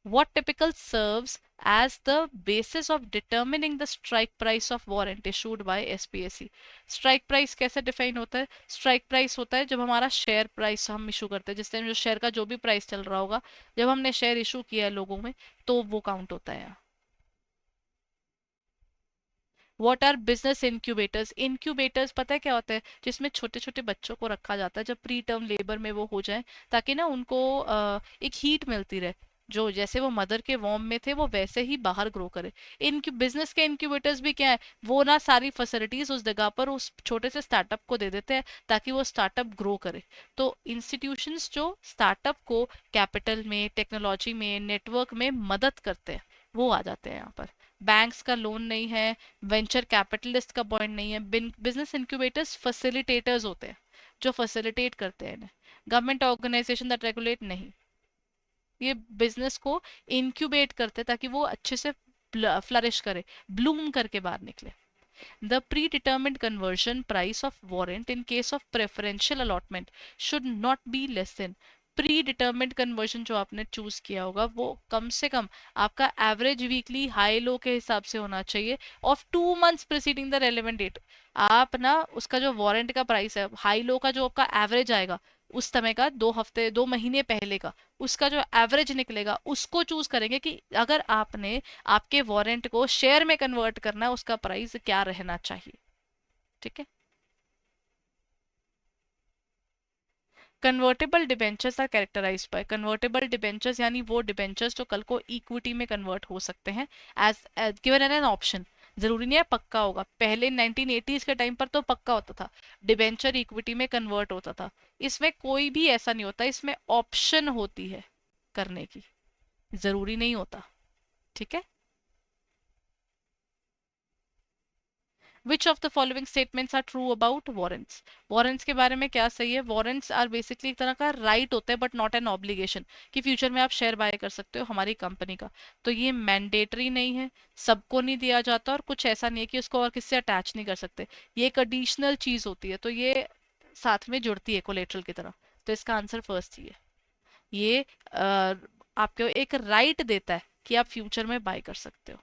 What typical serves as the basis of determining the strike price of warrant issued by SPSE? Strike price कैसे डिफाइन होता है? स्ट्राइक प्राइस होता है जब हमारा शेयर प्राइस हम इशू करते हैं, जिस टाइम जो शेयर का जो भी प्राइस चल रहा होगा, जब हमने शेयर इशू किया है लोगों में, तो वो काउंट होता है यहाँ. What are business incubators? Incubators पता है क्या होता है? जिसमें छोटे छोटे बच्चों को रखा जाता है जब प्री टर्म लेबर में वो हो जाए, ताकि ना उनको एक हीट मिलती रहे, जो जैसे वो मदर के वॉर्म में थे वो वैसे ही बाहर ग्रो करे. इन बिजनेस के इंक्यूबेटर्स भी क्या है, वो ना सारी फैसिलिटीज उस जगह पर उस छोटे से स्टार्टअप को दे देते हैं ताकि वो स्टार्टअप ग्रो करे. तो इंस्टीट्यूशंस जो स्टार्टअप को कैपिटल में, टेक्नोलॉजी में, नेटवर्क में मदद करते हैं, वो आ जाते हैं यहाँ पर. बैंक्स का लोन नहीं है, वेंचर कैपिटलिस्ट का पॉइंट नहीं है. बिजनेस इंक्यूबेटर्स फैसिलिटेटर्स होते हैं जो फैसिलिटेट करते हैं. गवर्नमेंट ऑर्गेनाइजेशन दैट रेगुलेट नहीं, ये बिजनेस को इंक्यूबेट करते हैं ताकि वो अच्छे से फ्लरिश करे, ब्लूम करके बाहर निकले. The predetermined conversion price of warrant in case of preferential allotment should not be less than. Pre determined conversion जो आपने चूज किया होगा वो कम से कम आपका एवरेज वीकली हाई लो के हिसाब से होना चाहिए of 2 months preceding the relevant date. आप ना उसका जो वारंट का प्राइस है, हाई लो का जो आपका एवरेज आएगा उस समय का, 2 हफ्ते 2 महीने पहले का, उसका जो एवरेज निकलेगा उसको चूज करेंगे कि अगर आपने आपके वारंट को शेयर में कन्वर्ट करना है, उसका प्राइस क्या रहना चाहिए. ठीक है. Convertible debentures are characterised by, convertible debentures यानी वो डिबेंचर्स जो कल को इक्विटी में कन्वर्ट हो सकते हैं एज गिवन एन ऑप्शन. जरूरी नहीं है पक्का होगा, पहले 1980s के टाइम पर तो पक्का होता था, डिबेंचर इक्विटी में कन्वर्ट होता था. इसमें कोई भी ऐसा नहीं होता, इसमें ऑप्शन होती है करने की, जरूरी नहीं होता. ठीक है. Which of the following statements are true about warrants? Warrants के बारे में क्या सही है? वारंट्स आर बेसिकली एक तरह का राइट होता है बट नॉट एन ऑब्लिगेशन, कि फ्यूचर में आप शेयर बाय कर सकते हो हमारी कंपनी का। तो ये मैंडेटरी नहीं है, सबको नहीं दिया जाता, और कुछ ऐसा नहीं है कि उसको और किससे अटैच नहीं कर सकते। ये एक एडिशनल चीज होती है, तो ये साथ में जुड़ती है कोलेट्रल की तरह। तो इसका आंसर फर्स्ट ही है। ये आपको एक राइट देता है कि आप फ्यूचर में बाय कर सकते हो।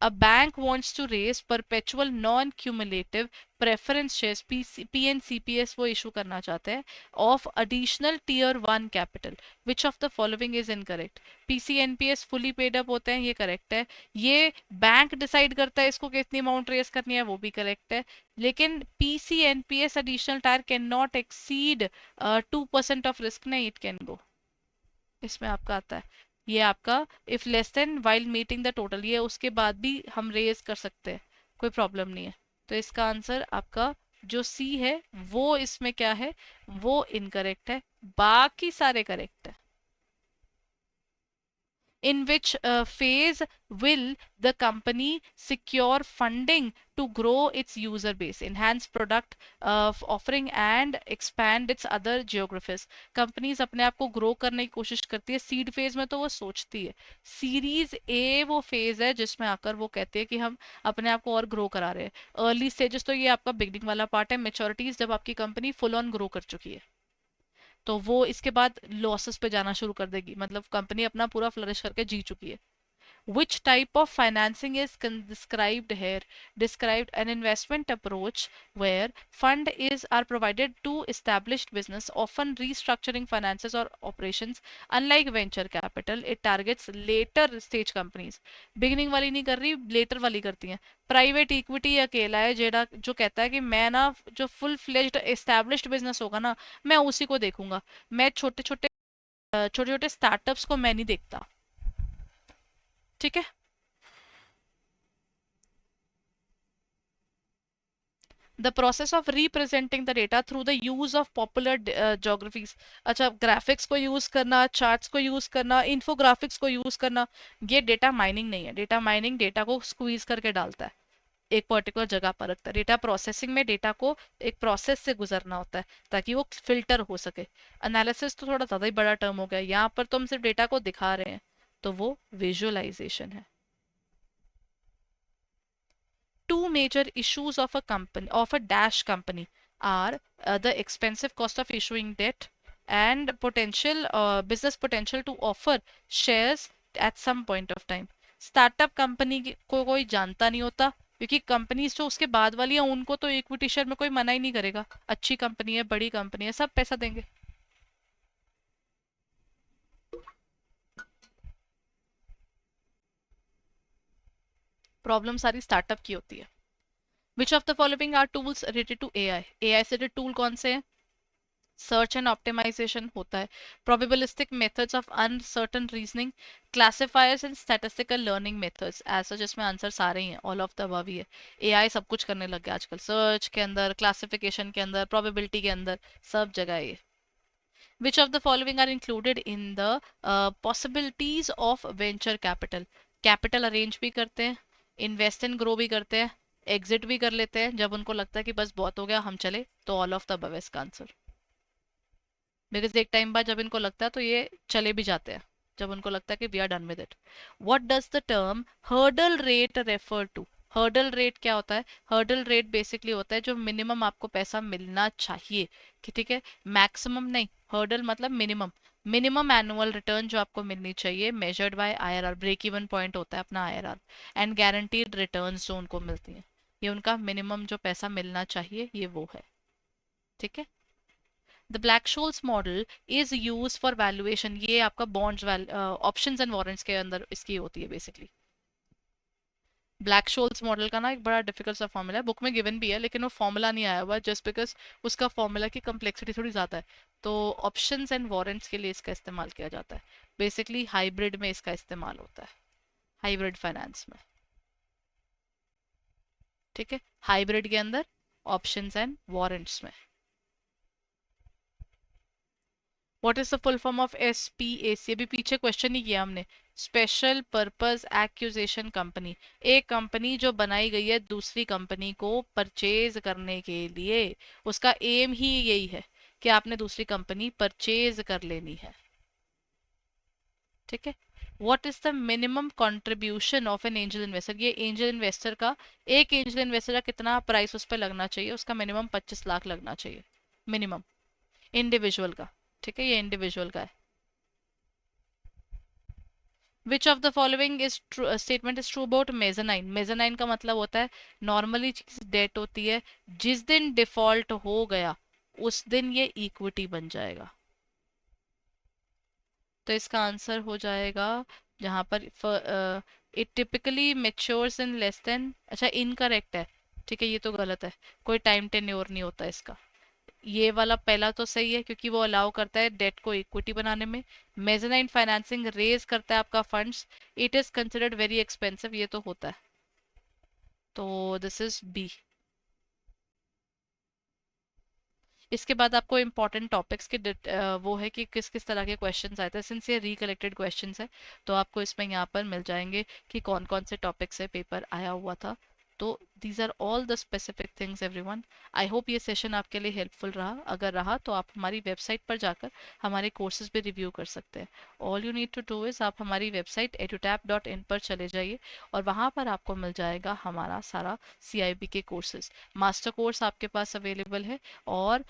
A bank wants to raise perpetual non-cumulative preference shares PNCPS वो इशू करना चाहते हैं of additional tier 1 capital. Which of the following is incorrect? PCNPS fully paid up होते हैं, ये करेक्ट है। ये बैंक डिसाइड करता है इसको कितनी अमाउंट रेस करनी है, वो भी करेक्ट है। लेकिन PCNPS additional tier can not exceed 2% of risk, नहीं, इट कैन गो। इसमें आपका आता है ये आपका if less than while meeting the total, ये उसके बाद भी हम रेज कर सकते हैं, कोई प्रॉब्लम नहीं है। तो इसका आंसर आपका जो सी है वो इसमें क्या है, वो इनकरेक्ट है, बाकी सारे करेक्ट है। In which phase will the company secure funding to grow its user base, enhance product offering and expand its other geographies? Companies अपने आप को ग्रो करने की कोशिश करती है। सीड फेज में तो वो सोचती है, सीरीज ए वो फेज है जिसमें आकर वो कहते हैं कि हम अपने आप को और ग्रो करा रहे हैं। अर्ली स्टेजेस तो ये आपका बिगनिंग वाला पार्ट है, मेच्योरिटीज जब आपकी कंपनी फुल ऑन ग्रो कर चुकी है, तो वो इसके बाद लॉसेस पे जाना शुरू कर देगी, मतलब कंपनी अपना पूरा फ्लरिश करके जी चुकी है। Which type of financing is described here? Described an investment approach where fund is are provided to established business, often restructuring finances or operations. Unlike venture capital, it targets later stage companies. Beginning वाली नहीं कर रही, later वाली करती हैं। Private equity अकेला है जेड़ा जो कहता है कि मैं ना जो फुल फ्लेज्ड एस्टैब्लिश्ड बिजनेस होगा ना, मैं उसी को देखूंगा। मैं छोटे छोटे स्टार्टअप्स को मैं नहीं देखता। ठीक है। The process of representing the data through the use of popular geographies. अच्छा, ग्राफिक्स को यूज करना, चार्ट्स को यूज करना, इन्फोग्राफिक्स को यूज करना, ये डेटा माइनिंग नहीं है। डेटा माइनिंग डेटा को स्क्वीज करके डालता है, एक पर्टिकुलर जगह पर रखता है। डेटा प्रोसेसिंग में डेटा को एक प्रोसेस से गुजरना होता है ताकि वो फिल्टर हो सके। एनालिसिस तो थोड़ा ज्यादा ही बड़ा टर्म हो गया, यहाँ पर तो हम सिर्फ डेटा को दिखा रहे हैं, तो वो विजुअलाइजेशन है। Two major issues of a company, of a dash company, are the expensive cost of issuing debt and potential business potential to offer shares at some point of time. Startup company को कोई जानता नहीं होता, क्योंकि companies जो उसके बाद वाली है उनको तो इक्विटी शेयर में कोई मना ही नहीं करेगा। अच्छी कंपनी है, बड़ी कंपनी है, सब पैसा देंगे। प्रॉब्लम सारी स्टार्टअप की होती है। Which of the following are tools related to AI? AI से रिलेटेड टूल कौन से हैं? सर्च एंड ऑप्टिमाइजेशन होता है, probabilistic methods of uncertain reasoning, classifiers and statistical learning methods. ऐसा जिसमें आंसर सारे ही हैं, ऑल ऑफ द अबव ही है। एआई सब कुछ करने लग गया आजकल, सर्च के अंदर, क्लासिफिकेशन के अंदर, प्रोबेबिलिटी के अंदर, सब जगह है ये। Which of the following are included in the possibilities of venture capital? Capital arrange भी करते हैं, इन्वेस्ट एंड ग्रो भी करते हैं, एग्जिट भी कर लेते हैं जब उनको लगता है कि बस बहुत हो गया हम चले, तो ऑल ऑफ द अबव है इसका आंसर। बिकॉज एक टाइम बाद जब इनको लगता है तो ये चले भी जाते हैं, जब उनको लगता है कि we are done with it. What does the term hurdle rate refer to? Hurdle rate क्या होता है? हर्डल रेट बेसिकली होता है जो मिनिमम आपको पैसा मिलना चाहिए, कि ठीक है, मैक्सिमम नहीं। हर्डल मतलब मिनिमम, मिनिमम एनुअल रिटर्न जो आपको मिलनी चाहिए, measured by IRR, break even point होता है अपना आईआरआर, एंड गारंटीड रिटर्न्स जो उनको मिलती हैं, ये उनका मिनिमम जो पैसा मिलना चाहिए ये वो है। ठीक है। The Black Scholes model is use for valuation, ये आपका बॉन्ड्स ऑप्शंस एंड वारंट्स के अंदर इसकी होती है बेसिकली। ब्लैक शोल्स मॉडल का ना एक बड़ा डिफिकल्ट सा फॉर्मूला है, बुक में गिवन भी है लेकिन वो फॉर्मूला नहीं आया हुआ जस्ट बिकॉज उसका फॉर्मूला की कम्प्लेक्सिटी थोड़ी ज़्यादा है। तो ऑप्शंस एंड वारंट्स के लिए इसका इस्तेमाल किया जाता है, बेसिकली हाइब्रिड में इसका इस्तेमाल होता है, हाइब्रिड फाइनेंस में। ठीक है, हाइब्रिड के अंदर ऑप्शंस एंड वारंट्स में। What is the full form of SPAC? अभी पीछे क्वेश्चन ही किया हमने। स्पेशल पर्पस एक्यूजेशन कंपनी, एक कंपनी जो बनाई गई है दूसरी कंपनी को परचेज करने के लिए। उसका एम ही यही है कि आपने दूसरी कंपनी परचेज कर लेनी है। ठीक है। What is the minimum contribution of an angel investor? ये एंजल इन्वेस्टर का, एक एंजल इन्वेस्टर का कितना प्राइस उस पर लगना चाहिए? उसका मिनिमम 25 लाख लगना चाहिए, मिनिमम, इंडिविजुअल का। ठीक है, ये इंडिविजुअल का है। Which of the following is statement is true about mezzanine? Mezzanine का मतलब होता है नॉर्मली चीज डेट होती है, जिस दिन डिफॉल्ट हो गया उस दिन ये इक्विटी बन जाएगा। तो इसका आंसर हो जाएगा जहां पर it typically matures in less than, अच्छा इनकरेक्ट है। ठीक है, ये तो गलत है, कोई टाइम टेन्योर नहीं होता इसका। ये वाला पहला तो सही है क्योंकि वो अलाउ करता है डेट को इक्विटी बनाने में। मेजनाइन फाइनेंसिंग रेज करता है आपका funds. It is considered very expensive, ये तो होता है। तो दिस इज बी। इसके बाद आपको इंपॉर्टेंट टॉपिक्स के वो है कि किस किस तरह के क्वेश्चंस आए थे। सिंस ये रिकलेक्टेड क्वेश्चंस है तो आपको इसमें यहाँ पर मिल जाएंगे कि कौन कौन से टॉपिक से पेपर आया हुआ था। तो these are all the specific things everyone. I hope ये सेशन आपके लिए हेल्पफुल रहा। अगर रहा तो आप हमारी वेबसाइट पर जाकर हमारे कोर्सेज भी रिव्यू कर सकते हैं। All you need to do is आप हमारी वेबसाइट edutap.in पर चले जाइए और वहाँ पर आपको मिल जाएगा हमारा सारा CIB के कोर्सेज। मास्टर कोर्स आपके पास अवेलेबल है और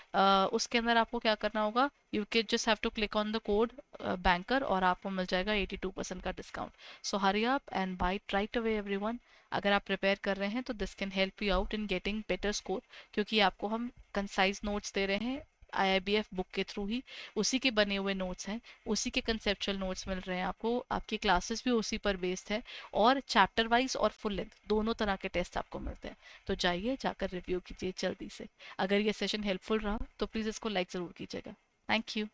उसके अंदर आपको क्या करना होगा, you can just have to click on the code banker और आपको मिल जाएगा 82% का discount. So hurry up and buy right away everyone. अगर आप प्रिपेयर कर रहे हैं तो this can help you out in getting better score, क्योंकि आपको हम कंसाइज नोट्स दे रहे हैं IIBF बुक के थ्रू ही। उसी के बने हुए नोट्स हैं, उसी के कंसेप्चुअल नोट्स मिल रहे हैं आपको, आपकी क्लासेस भी उसी पर बेस्ड है और चैप्टर वाइज और फुल लेंथ दोनों तरह के टेस्ट आपको मिलते हैं। तो जाइए जाकर रिव्यू कीजिए जल्दी से। अगर ये सेशन हेल्पफुल रहा तो प्लीज़ इसको लाइक ज़रूर कीजिएगा। Thank you.